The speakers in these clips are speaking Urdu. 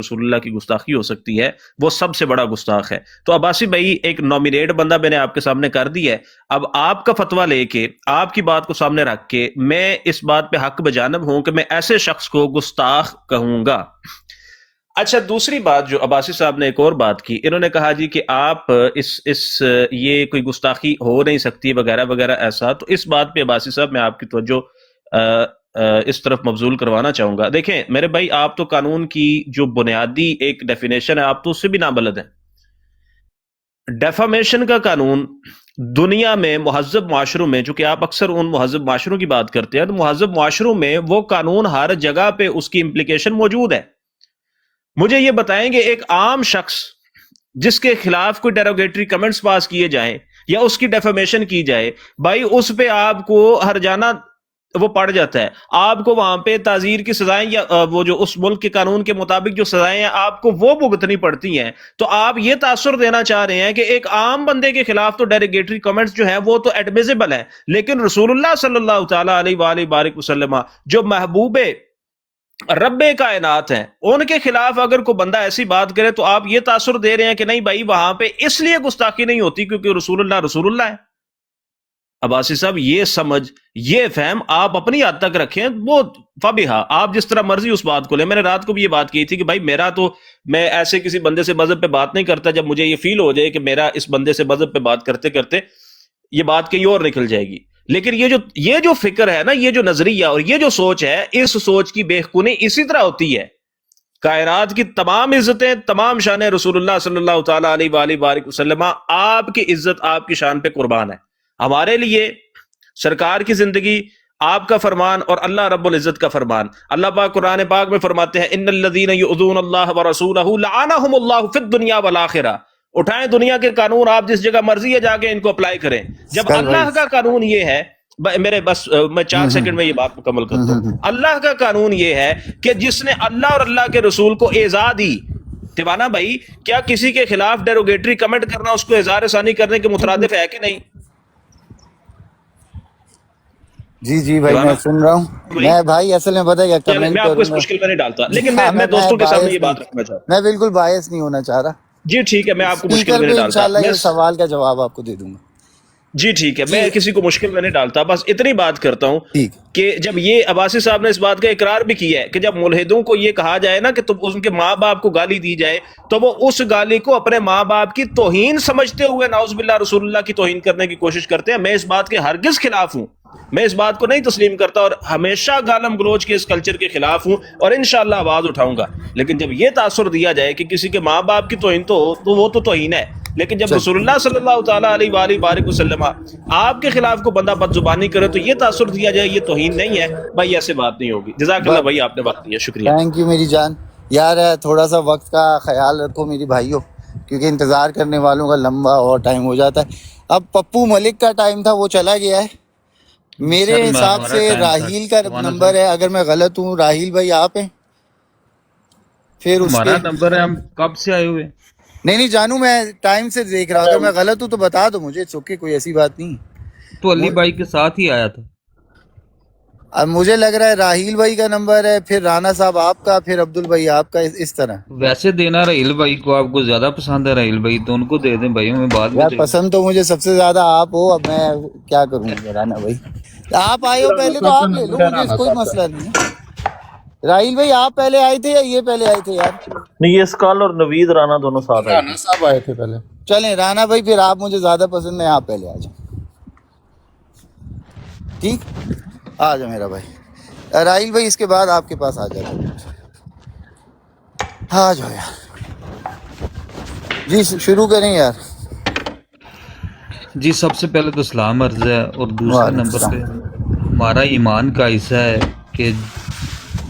رسول اللہ کی گستاخی ہو سکتی ہے وہ سب سے بڑا گستاخ ہے۔ تو عباسی بھائی ایک نامینیٹ بندہ میں نے آپ کے سامنے کر دیا ہے، اب آپ کا فتویٰ لے کے آپ کی بات کو سامنے رکھ کے میں اس بات پہ حق بجانب ہوں کہ میں ایسے شخص کو گستاخ کہوں گا۔ اچھا دوسری بات جو عباسی صاحب نے ایک اور بات کی، انہوں نے کہا جی کہ آپ یہ کوئی گستاخی ہو نہیں سکتی وغیرہ وغیرہ ایسا، تو اس بات پہ عباسی صاحب میں آپ کی توجہ اس طرف مبذول کروانا چاہوں گا۔ دیکھیں میرے بھائی، آپ تو قانون کی جو بنیادی ایک ڈیفینیشن ہے آپ تو اس سے بھی نابلد ہیں۔ ڈیفامیشن کا قانون دنیا میں مہذب معاشروں میں، چونکہ آپ اکثر ان مہذب معاشروں کی بات کرتے ہیں، تو مہذب معاشروں میں وہ قانون ہر جگہ پہ اس کی امپلیکیشن موجود ہے۔ مجھے یہ بتائیں کہ ایک عام شخص جس کے خلاف کوئی ڈیروگیٹری کمنٹس پاس کیے جائیں یا اس کی ڈیفامیشن کی جائے، بھائی اس پہ آپ کو ہر جانا وہ پڑ جاتا ہے، آپ کو وہاں پہ تعزیر کی سزائیں یا وہ جو اس ملک کے قانون کے مطابق جو سزائیں ہیں آپ کو وہ بھگتنی پڑتی ہیں۔ تو آپ یہ تاثر دینا چاہ رہے ہیں کہ ایک عام بندے کے خلاف تو ڈیروگیٹری کمنٹس جو ہیں وہ تو ایڈمیزیبل ہیں، لیکن رسول اللہ صلی اللہ تعالیٰ علیہ وآلہ وبارک وسلم جو محبوب رب کائنات ہیں ان کے خلاف اگر کوئی بندہ ایسی بات کرے تو آپ یہ تاثر دے رہے ہیں کہ نہیں بھائی وہاں پہ اس لیے گستاخی نہیں ہوتی کیونکہ رسول اللہ ہے۔ عباسی صاحب یہ سمجھ یہ فہم آپ اپنی حد تک رکھیں، وہ فبیہا، آپ جس طرح مرضی اس بات کو لیں۔ میں نے رات کو بھی یہ بات کی تھی کہ بھائی میں ایسے کسی بندے سے مذہب پہ بات نہیں کرتا جب مجھے یہ فیل ہو جائے کہ میرا اس بندے سے مذہب پہ بات کرتے کرتے یہ بات کہیں اور نکل جائے گی، لیکن یہ جو فکر ہے نا، یہ جو نظریہ اور یہ جو سوچ ہے، اس سوچ کی بےخونی اسی طرح ہوتی ہے۔ کائنات کی تمام عزتیں، تمام شانیں رسول اللہ صلی اللہ تعالیٰ علیہ وآلہ وبارک وسلم، آپ کی عزت آپ کی شان پہ قربان ہے۔ ہمارے لیے سرکار کی زندگی، آپ کا فرمان اور اللہ رب العزت کا فرمان۔ اللہ پاک قرآن پاک میں فرماتے ہیں ان الذین یؤذون اللہ ورسولہ لعنہم اللہ فی الدنیا والآخرہ۔ اٹھائیں دنیا کے قانون، آپ جس جگہ مرضی ہے جا کے ان کو اپلائی کریں۔ جب اللہ کا قانون یہ ہے، میں 4 سیکنڈ میں یہ بات مکمل کرتا ہوں۔ اللہ کا قانون یہ ہے کہ جس نے اللہ اور اللہ کے رسول کو ایذا دی، تیوانا بھائی کیا کسی کے خلاف ڈیروگیٹری کمنٹ کرنا اس کو اظہار ثانی کرنے کے مترادف ہے کہ نہیں؟ جی بھائی میں سن رہا ہوں۔ میں بھائی اصل میں پتہ ہے کیا کمنٹ میں آپ کو اس مشکل میں نہیں ڈالتا، لیکن میں دوستوں کے سامنے یہ بات رکھنا چاہتا ہوں۔ میں بالکل باعث نہیں ہونا چاہ رہا جی ٹھیک ہے، میں آپ کو مشکل میں نہیں ڈالتا، انشاءاللہ یہ سوال کا جواب آپ کو دے دوں گا۔ جی ٹھیک ہے، میں کسی کو مشکل میں نہیں ڈالتا، بس اتنی بات کرتا ہوں کہ جب یہ عباسی صاحب نے اس بات کا اقرار بھی کیا ہے کہ جب ملحدوں کو یہ کہا جائے نا کہ تم ان کے ماں باپ کو گالی دی جائے تو وہ اس گالی کو اپنے ماں باپ کی توہین سمجھتے ہوئے نعوذ باللہ رسول اللہ کی توہین کرنے کی کوشش کرتے ہیں۔ میں اس بات کے ہرگز خلاف ہوں، میں اس بات کو نہیں تسلیم کرتا اور ہمیشہ گالم گلوچ کے اس کلچر کے خلاف ہوں اور انشاءاللہ آواز اٹھاؤں گا۔ لیکن جب یہ تاثر دیا جائے کہ کسی کے ماں باپ کی توہین تو وہ تو توہین ہے، لیکن جب رسول اللہ صلی اللہ تعالیٰ علیہ وآلہ وبارک وسلم آپ کے خلاف کو بندہ بد زبانی کرے تو یہ تاثر دیا جائے یہ توہین نہیں ہے، بھائی ایسے بات نہیں ہوگی۔ جزاک اللہ بھائی، آپ نے وقت دیا، شکریہ۔ تھینک یو میری جان۔ یار تھوڑا سا وقت کا خیال رکھو میری بھائیوں، کیونکہ انتظار کرنے والوں کا لمبا اور ٹائم ہو جاتا ہے۔ اب پپو ملک کا ٹائم تھا وہ چلا گیا ہے، میرے حساب سے راہیل کا نمبر ہے، اگر میں غلط ہوں راہیل بھائی آپ ہیں، پھر اس ہمارا نمبر ہے، ہم کب سے آئے ہوئے؟ نہیں جانوں، میں ٹائم سے دیکھ رہا ہوں، اگر میں غلط ہوں تو بتا دو مجھے، چوکے کوئی ایسی بات نہیں۔ تو علی بھائی کے ساتھ ہی آیا تھا۔ اب مجھے لگ رہا ہے راہیل بھائی کا نمبر ہے، پھر رانا صاحب آپ کا، پھر عبدل بھائی آپ کا، اس طرح۔ ویسے دینا راہیل بھائی کو، آپ کو زیادہ پسند ہے راہیل بھائی تو ان کو دے دیں بھائی، ہمیں بعد میں۔ پسند تو مجھے سب سے زیادہ آپ ہو، اب میں کیا کروں رانا بھائی، آپ آئے ہو پہلے تو آپ لے لو، مجھے کوئی مسئلہ نہیں ہے۔ راہیل بھائی آپ پہلے آئے تھے یا یہ پہلے آئے تھے یار؟ نہیں، یہ اسکال اور نوید رانا دونوں ساتھ آئے رانا صاحب آئے تھے پہلے۔ چلیں رانا بھائی پھر آپ مجھے زیادہ پسند ہیں، آپ پہلے آ جائیں، ٹھیک آ جاؤ میرا بھائی۔ راہیل بھائی اس کے بعد آپ کے پاس آ جاتا ہوں، آ جاؤ یار، جی شروع کریں یار۔ جی سب سے پہلے تو سلام عرض ہے، اور دوسرے نمبر پہ ہمارا ایمان کا حصہ ہے کہ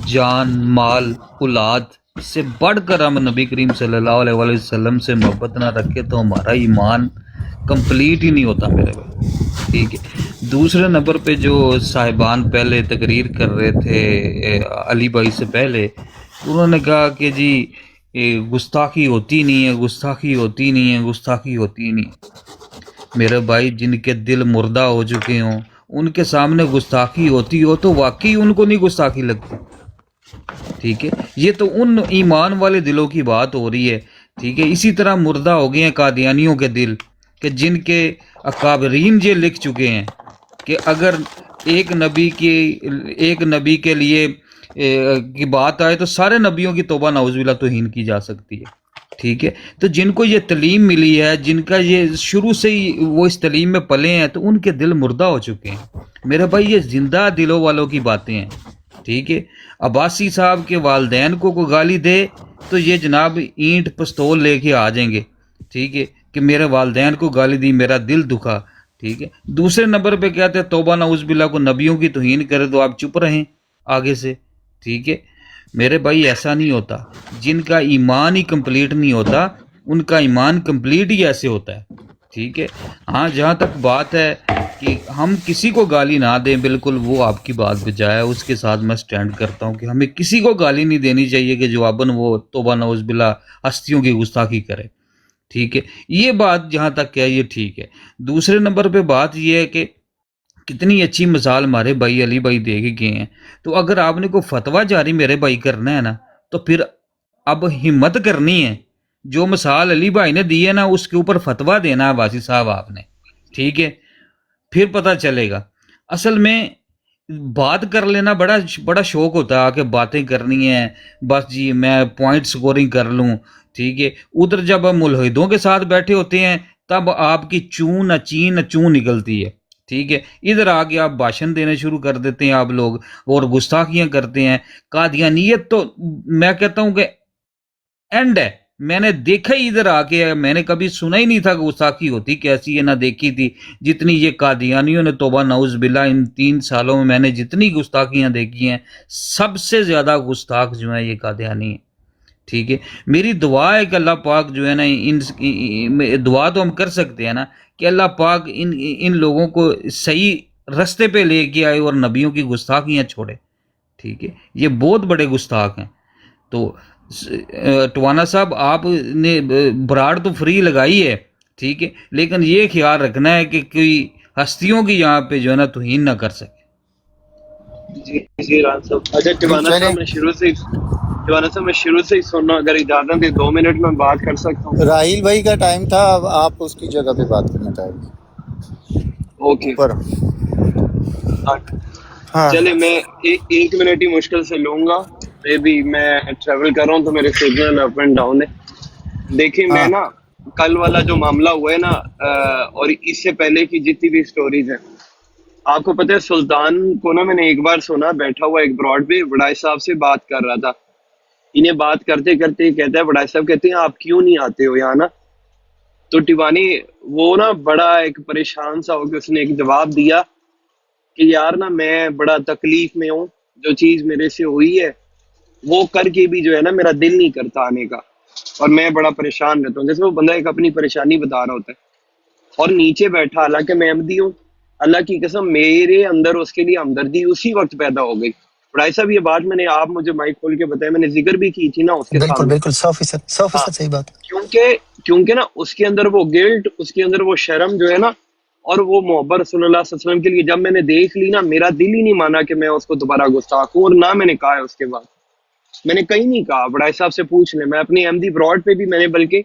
جان مال اولاد سے بڑھ کر ہم نبی کریم صلی اللہ علیہ وسلم سے محبت نہ رکھے تو ہمارا ایمان کمپلیٹ ہی نہیں ہوتا میرے بھائی، ٹھیک ہے۔ دوسرے نمبر پہ جو صاحبان پہلے تقریر کر رہے تھے علی بھائی سے پہلے، انہوں نے کہا کہ جی گستاخی ہوتی نہیں ہے، گستاخی ہوتی نہیں ہے، گستاخی ہوتی نہیں۔ میرے بھائی جن کے دل مردہ ہو چکے ہوں ان کے سامنے گستاخی ہوتی ہو تو واقعی ان کو نہیں گستاخی لگتی۔ ٹھیک ہے، یہ تو ان ایمان والے دلوں کی بات ہو رہی ہے، ٹھیک ہے۔ اسی طرح مردہ ہو گئے ہیں قادیانیوں کے دل، کہ جن کے اکابرین یہ لکھ چکے ہیں کہ اگر ایک نبی کے لیے کی بات آئے تو سارے نبیوں کی توبہ نعوذ باللہ توہین کی جا سکتی ہے، ٹھیک ہے۔ تو جن کو یہ تعلیم ملی ہے، جن کا یہ شروع سے ہی وہ اس تعلیم میں پلے ہیں، تو ان کے دل مردہ ہو چکے ہیں میرے بھائی۔ یہ زندہ دلوں والوں کی باتیں ہیں، ٹھیک ہے۔ عباسی صاحب کے والدین کو کوئی گالی دے تو یہ جناب اینٹ پستول لے کے آ جائیں گے، ٹھیک ہے، کہ میرے والدین کو گالی دی، میرا دل دکھا، ٹھیک ہے۔ دوسرے نمبر پہ کہتے ہیں توبہ نعوذ باللہ کو نبیوں کی توہین کرے تو آپ چپ رہیں آگے سے، ٹھیک ہے۔ میرے بھائی ایسا نہیں ہوتا، جن کا ایمان ہی کمپلیٹ نہیں ہوتا ان کا ایمان کمپلیٹ ہی ایسے ہوتا ہے، ٹھیک ہے۔ ہاں جہاں تک بات ہے کہ ہم کسی کو گالی نہ دیں، بالکل وہ آپ کی بات بجائے، اس کے ساتھ میں سٹینڈ کرتا ہوں کہ ہمیں کسی کو گالی نہیں دینی چاہیے کہ جواباً وہ توبہ نعوذ باللہ ہستیوں کی گستاخی کرے، ٹھیک ہے۔ یہ بات جہاں تک ہے یہ ٹھیک ہے۔ دوسرے نمبر پہ بات یہ ہے کہ کتنی اچھی مثال ہمارے بھائی علی بھائی دے کے گئے ہیں، تو اگر آپ نے کوئی فتویٰ جاری میرے بھائی کرنا ہے نا، تو پھر اب ہمت کرنی ہے، جو مثال علی بھائی نے دی ہے نا اس کے اوپر فتویٰ دینا ہے واسی صاحب آپ نے، ٹھیک ہے۔ پھر پتہ چلے گا۔ اصل میں بات کر لینا بڑا شوق ہوتا ہے کہ باتیں کرنی ہیں، بس جی میں پوائنٹ سکورنگ کر لوں، ٹھیک ہے۔ ادھر جب ہم ملحدوں کے ساتھ بیٹھے ہوتے ہیں تب آپ کی چون اچین چون نکلتی ہے، ٹھیک ہے۔ ادھر آگے آپ بھاشن دینے شروع کر دیتے ہیں آپ لوگ اور گستاخیاں کرتے ہیں۔ قادیانیت تو میں کہتا ہوں کہ اینڈ ہے، میں نے دیکھا ہی ادھر آ کے، میں نے کبھی سنا ہی نہیں تھا کہ گستاخی ہوتی کیسی ہے، نہ دیکھی تھی جتنی یہ قادیانیوں نے توبہ نعوذ باللہ ان 3 سالوں میں نے جتنی گستاخیاں دیکھی ہیں، سب سے زیادہ گستاخ جو ہیں یہ قادیانی ہیں، ٹھیک ہے۔ میری دعا ہے کہ اللہ پاک جو ہے نا دعا تو ہم کر سکتے ہیں نا کہ اللہ پاک ان لوگوں کو صحیح رستے پہ لے کے آئے اور نبیوں کی گستاخیاں چھوڑے، ٹھیک ہے۔ یہ بہت بڑے گستاخ ہیں۔ تو ٹوانا صاحب آپ نے براڑ تو فری لگائی ہے، ٹھیک ہے، لیکن یہ خیال رکھنا ہے کہ کوئی ہستیوں کی یہاں پہ جو ہے نا توہین نہ کر سکے۔ جی ران صاحب، اچھا ٹوانا صاحب میں شروع سے ہی سننا، اگر اجازت ہے 2 منٹ میں بات کر سکتا ہوں؟ راہیل بھائی کا ٹائم تھا، اب آپ اس کی جگہ پہ بات کرنا چاہیں گے اوکے اوپر؟ ہاں چلے میں 1 منٹ ہی مشکل سے لوں گا، میں ٹریول کر رہا ہوں تو میرے سگنل اپ اینڈ ڈاؤن ہے۔ دیکھیں میں ہاں نا کل والا جو معاملہ ہوا ہے نا اور اس سے پہلے کی جتنی بھی سٹوریز ہیں، آپ کو پتہ ہے سلطان کو نا میں نے ایک بار سنا بیٹھا ہوا ایک براڈ پہ وڈائے صاحب سے بات کر رہا تھا، انہیں بات کرتے کرتے کہتا ہے وڈائے صاحب کہتے ہیں آپ کیوں نہیں آتے ہو یہاں نا؟ تو ٹیوانی وہ نا بڑا ایک پریشان سا ہو کے اس نے ایک جواب دیا کہ یار نا میں بڑا تکلیف میں ہوں، جو چیز میرے سے ہوئی ہے وہ کر کے بھی جو ہے نا میرا دل نہیں کرتا آنے کا، اور میں بڑا پریشان رہتا ہوں۔ جیسے وہ بندہ ایک اپنی پریشانی بتا رہا ہوتا ہے اور نیچے بیٹھا، حالانکہ میں احمدی ہوں، اللہ کی قسم میرے اندر اس کے لیے ہمدردی اسی وقت پیدا ہو گئی۔ بھائی صاحب یہ بات میں نے آپ مجھے مائک کھول کے بتایا، میں نے ذکر بھی کی تھی نا اس کے بالکل سامنے، بالکل 100% صحیح بات۔ کیونکہ نا اس کے اندر وہ گلٹ، اس کے اندر وہ شرم جو ہے نا، اور وہ محبت رسول اللہ صلی اللہ علیہ وسلم کے لیے جب میں نے دیکھ لی نا، میرا دل ہی نہیں مانا کہ میں اس کو دوبارہ گستاخ ہوں، اور نہ میں نے کہا ہے اس کے بعد، میں نے کہیں نہیں کہا۔ بڑائی صاحب سے پوچھ لیں، میں اپنی احمدی براڈ پہ بھی میں نے بلکہ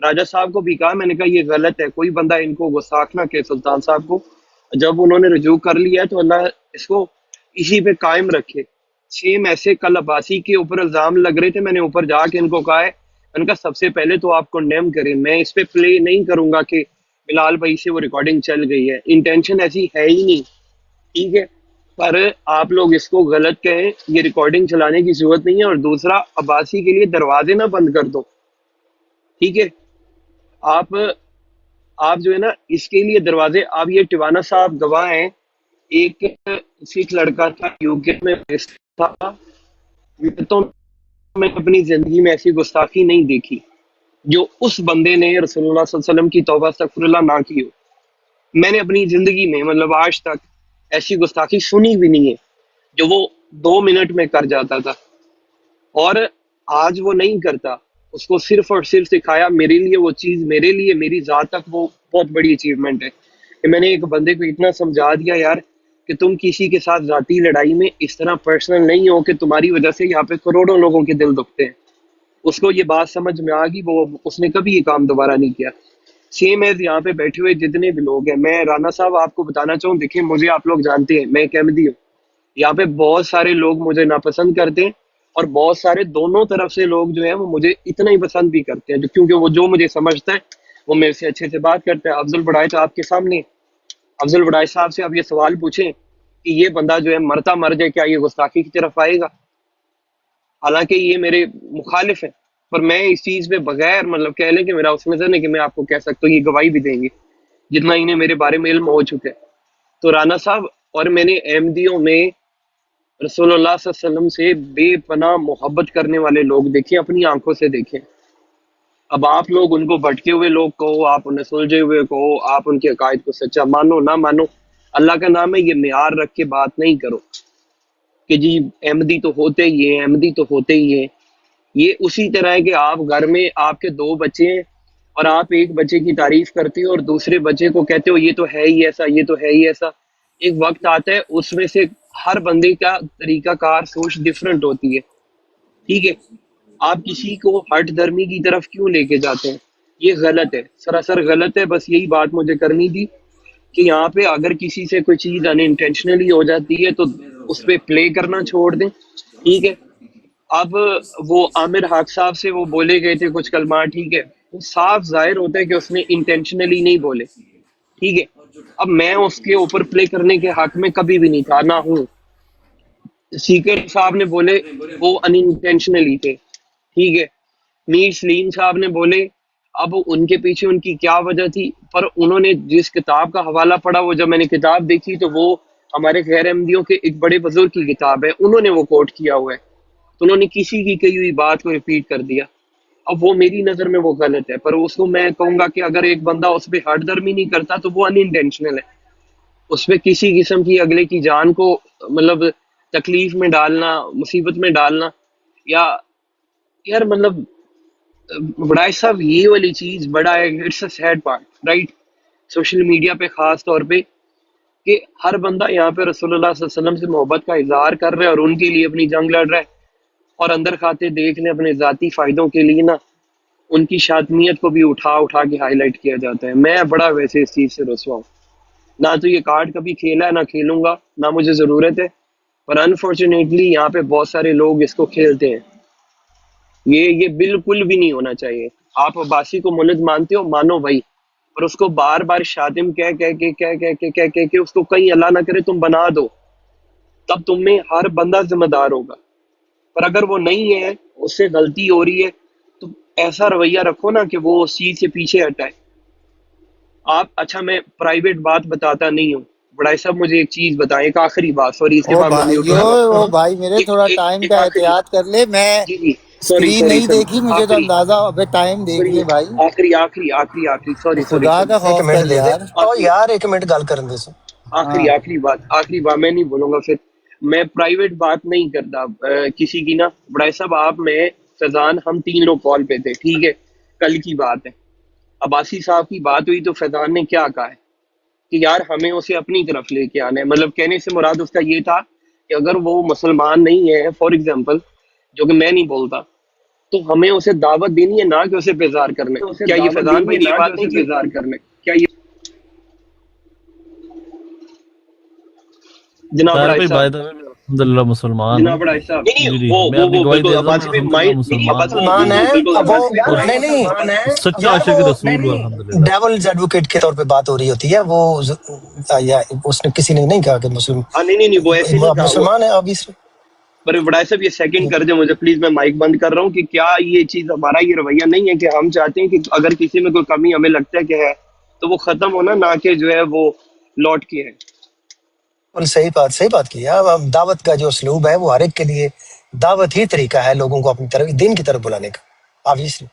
راجہ صاحب کو بھی کہا، میں نے کہا یہ غلط ہے، کوئی بندہ ان کو گستاخ نہ کہ سلطان صاحب کو، جب انہوں نے رجوع کر لیا ہے تو اللہ اس کو اسی پہ قائم رکھے۔ سیم ایسے کل عباسی کے اوپر الزام لگ رہے تھے، میں نے اوپر جا کے ان کو کہا ہے، میں نے کہا سب سے پہلے تو آپ کنڈیم کریں، میں اس پہ پلے نہیں کروں گا کہ بلال بھائی سے وہ ریکارڈنگ چل گئی ہے، انٹینشن ایسی ہے ہی نہیں، ٹھیک ہے، پر آپ لوگ اس کو غلط کہیں، یہ ریکارڈنگ چلانے کی ضرورت نہیں ہے۔ اور دوسرا عباسی کے لیے دروازے نہ بند کر دو، ٹھیک ہے، آپ جو ہے نا اس کے لیے دروازے، آپ یہ ٹوانا صاحب گواہ ہیں، ایک سکھ لڑکا تھا یو کے میں تھا، میں اپنی زندگی میں ایسی گستاخی نہیں دیکھی جو اس بندے نے رسول اللہ صلی اللہ علیہ وسلم کی توبہ استغفر اللہ نہ کی ہو۔ میں نے اپنی زندگی میں مطلب آج تک ایسی گستاخی سنی بھی نہیں ہے جو وہ 2 منٹ میں کر جاتا تھا، اور آج وہ نہیں کرتا، اس کو صرف اور صرف سکھایا۔ میرے لیے وہ چیز، میرے لیے میری ذات تک وہ بہت بڑی اچیومنٹ ہے کہ میں نے ایک بندے کو اتنا سمجھا دیا یار کہ تم کسی کے ساتھ ذاتی لڑائی میں اس طرح پرسنل نہیں ہو کہ تمہاری وجہ سے یہاں پہ کروڑوں لوگوں کے دل دکھتے ہیں. اس کو یہ بات سمجھ میں آ گئی, وہ اس نے کبھی یہ کام دوبارہ نہیں کیا. سیم ایز یہاں پہ بیٹھے ہوئے جتنے بھی لوگ ہیں, میں رانا صاحب آپ کو بتانا چاہوں, دیکھیں مجھے آپ لوگ جانتے ہیں, میں ایک احمدی ہوں. یہاں پہ بہت سارے لوگ مجھے ناپسند کرتے ہیں, اور بہت سارے دونوں طرف سے لوگ جو ہیں وہ مجھے اتنا ہی پسند بھی کرتے ہیں, کیونکہ وہ جو مجھے سمجھتا ہے وہ میرے سے اچھے سے بات کرتا ہے. افضل بڑائچ آپ کے سامنے, افضل بڑائچ صاحب سے آپ یہ سوال پوچھیں کہ یہ بندہ جو ہے مرتا مر جائے, کیا یہ گستاخی کی طرف آئے گا؟ حالانکہ یہ میرے مخالف ہیں, پر میں اس چیز پہ بغیر مطلب کہہ لیں کہ میرا اس نظر نہیں کہ میں آپ کو کہہ سکتا ہوں, یہ گواہی بھی دیں گے جتنا انہیں میرے بارے میں علم ہو چکا ہے. تو رانا صاحب اور میں نے احمدیوں میں رسول اللہ صلی اللہ علیہ وسلم سے بے پناہ محبت کرنے والے لوگ دیکھیں, اپنی آنکھوں سے دیکھیں. اب آپ لوگ ان کو بھٹکے ہوئے لوگ کہو, آپ انہیں سلجھے ہوئے کہو, آپ ان کے عقائد کو سچا مانو نہ مانو, اللہ کا نام ہے, یہ معیار رکھ کے بات نہیں کرو کہ جی احمدی تو ہوتے ہی ہیں, احمدی تو ہوتے ہی ہیں. یہ اسی طرح ہے کہ آپ گھر میں آپ کے 2 بچے ہیں اور آپ ایک بچے کی تعریف کرتے ہو اور دوسرے بچے کو کہتے ہو یہ تو ہے ہی ایسا, یہ تو ہے ہی ایسا. ایک وقت آتا ہے اس میں سے ہر بندے کا طریقہ کار سوچ ڈفرینٹ ہوتی ہے, ٹھیک ہے. آپ کسی کو ہٹ دھرمی کی طرف کیوں لے کے جاتے ہیں؟ یہ غلط ہے, سراسر غلط ہے. بس یہی بات مجھے کرنی تھی کہ یہاں پہ اگر کسی سے کوئی چیز ان انٹینشنلی ہو جاتی ہے تو اس پہ پلے کرنا چھوڑ دیں, ٹھیک ہے. اب وہ عامر حق صاحب سے وہ بولے گئے تھے کچھ کلمات, ٹھیک ہے, وہ صاف ظاہر ہوتا ہے کہ اس نے انٹینشنلی نہیں بولے, ٹھیک ہے. اب میں اس کے اوپر پلے کرنے کے حق میں کبھی بھی نہیں تھا, نہ ہوں. سیکر صاحب نے بولے وہ ان انٹینشنلی تھے, ٹھیک ہے. میر سلیم صاحب نے بولے, اب ان کے پیچھے ان کی کیا وجہ تھی, پر انہوں نے جس کتاب کا حوالہ پڑھا, وہ جب میں نے کتاب دیکھی تو وہ ہمارے غیر احمدیوں کے ایک بڑے بزرگ کی کتاب ہے, انہوں نے وہ کوٹ کیا ہوا ہے, تو انہوں نے کسی کی کہی ہوئی بات کو ریپیٹ کر دیا. اب وہ میری نظر میں وہ غلط ہے, پر اس کو میں کہوں گا کہ اگر ایک بندہ اس پہ ہٹ درمی نہیں کرتا تو وہ ان انٹینشنل ہے. اس پہ کسی قسم کی اگلے کی جان کو مطلب تکلیف میں ڈالنا, مصیبت میں ڈالنا, یا یار مطلب بڑائے صاحب یہ والی چیز بڑا ہے, it's a sad part, right. Social media پہ خاص طور پہ کہ ہر بندہ یہاں پہ رسول اللہ صلی اللہ علیہ وسلم سے محبت کا اظہار کر رہا ہے اور ان کے لیے اپنی جنگ لڑ رہا ہے, اور اندر کھاتے دیکھ لیں اپنے ذاتی فائدوں کے لیے نا ان کی شاطمیت کو بھی اٹھا کے ہائی لائٹ کیا جاتا ہے. میں بڑا ویسے اس چیز سے رسوا ہوں, نہ تو یہ کارڈ کبھی کھیلا ہے, نہ کھیلوں گا, نہ مجھے ضرورت ہے, پر انفارچونیٹلی یہاں پہ بہت سارے لوگ اس کو کھیلتے ہیں. یہ بالکل بھی نہیں ہونا چاہیے. آپ عباسی کو ملت مانتے ہو, مانو بھائی, اور اس کو بار بار شاتم کہہ کے اس کو کہیں اللہ نہ کرے تم بنا دو, تب تم میں ہر بندہ ذمہ دار ہوگا. پر اگر وہ نہیں ہے, اس سے غلطی ہو رہی ہے, تو ایسا رویہ رکھو نا کہ وہ اس چیز سے پیچھے ہٹائے. آپ اچھا میں پرائیویٹ بات بتاتا نہیں ہوں, بڑائی صاحب مجھے ایک چیز بتائیں, ایک آخری بات, سوری اس کے بعد میں میوٹ ہو جاؤں گا. او بھائی میرے تھوڑا ٹائم ایک کا آخری بات, احتیاط کر لے, میں جی جی اسکرین نہیں دیکھی, مجھے تو آخری اندازہ, ابے ٹائم دیکھ لے بھائی, آخری سوری خدا کا ایک خوف منٹ کر دے دے, یار. او یار ایک منٹ گل کرن دے سو. ہاں آخری بات میں نہیں بولوں گا. پھر میں پرائیویٹ بات نہیں کرتا کسی کی نا. بڑائی صاحب آپ میں فیضان ہم 3 لوگ کال پہ تھے, ٹھیک ہے, کل کی بات ہے. عباسی صاحب کی بات ہوئی تو فیضان نے کیا کہا ہے کہ یار ہمیں اسے اپنی طرف لے کے آنا ہے. مطلب کہنے سے مراد اس کا یہ تھا کہ اگر وہ مسلمان نہیں ہے فار ایگزامپل, جو کہ میں نہیں بولتا, تو ہمیں اسے دعوت دینی ہے, نہ کہ اسے بیزار کرنا ہے. کیا یہ فیضان بھائی نے یہ بات نہیں کی؟ کیا یہ جناب طاہر بڑائی بھائی صاحب, بائی دا وے میں الحمدللہ مسلمان جناب ہوں. بڑائی صاحب, جی جی وہ میں وہ اپنی وہ گواہی بالکل دیتا ہوں, عباسی میں بھائی, الحمدللہ مسلمان ہوں مسلمان ہے بالکل اب وہ, عباسی نہیں نہیں سچا یار عاشق وہ رسول ہوں الحمدللہ. ڈیولز ایڈوکیٹ کے طور پہ بات ہو رہی ہوتی ہے, وہ یا اس نے کسی نے نہیں کہا کہ مسلم, ہاں نہیں وہ ایسے نہیں آپ کہا. وہ مسلمان ہیں obviously. پر بڑائی صاحب یہ سیکنڈ کر دیں مجھے پلیز, میں مائک بند کر رہا ہوں. کہ کیا یہ چیز ہمارا یہ رویہ نہیں ہے کہ ہم چاہتے ہیں کہ اگر کسی میں کوئی کمی ہمیں لگتا ہے کہ ہے تو وہ ختم ہونا, نہ کہ جو ہے وہ لوٹ کے ہے. صحیح بات کی. اب دعوت کا جو اسلوب ہے وہ ہر ایک کے لیے دعوت ہی طریقہ ہے لوگوں کو اپنی طرف دین کی طرف بلانے کا, obviously.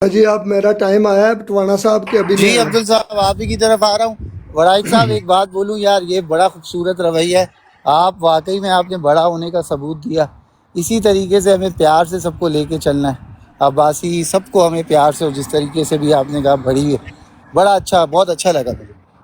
جی اب میرا ٹائم آیا ہے ٹوانا صاحب کے, ابھی جی نہیں عبدال صاحب آپ ہی کی طرف آ رہا ہوں. وڑائچ صاحب ایک بات بولوں یار, یہ بڑا خوبصورت رویہ ہے, آپ واقعی میں آپ نے بڑا ہونے کا ثبوت دیا. اسی طریقے سے ہمیں پیار سے سب کو لے کے چلنا ہے, عباسی سب کو ہمیں پیار سے, اور جس طریقے سے بھی آپ نے کہا بڑی, بڑا اچھا, بہت اچھا لگا مجھے.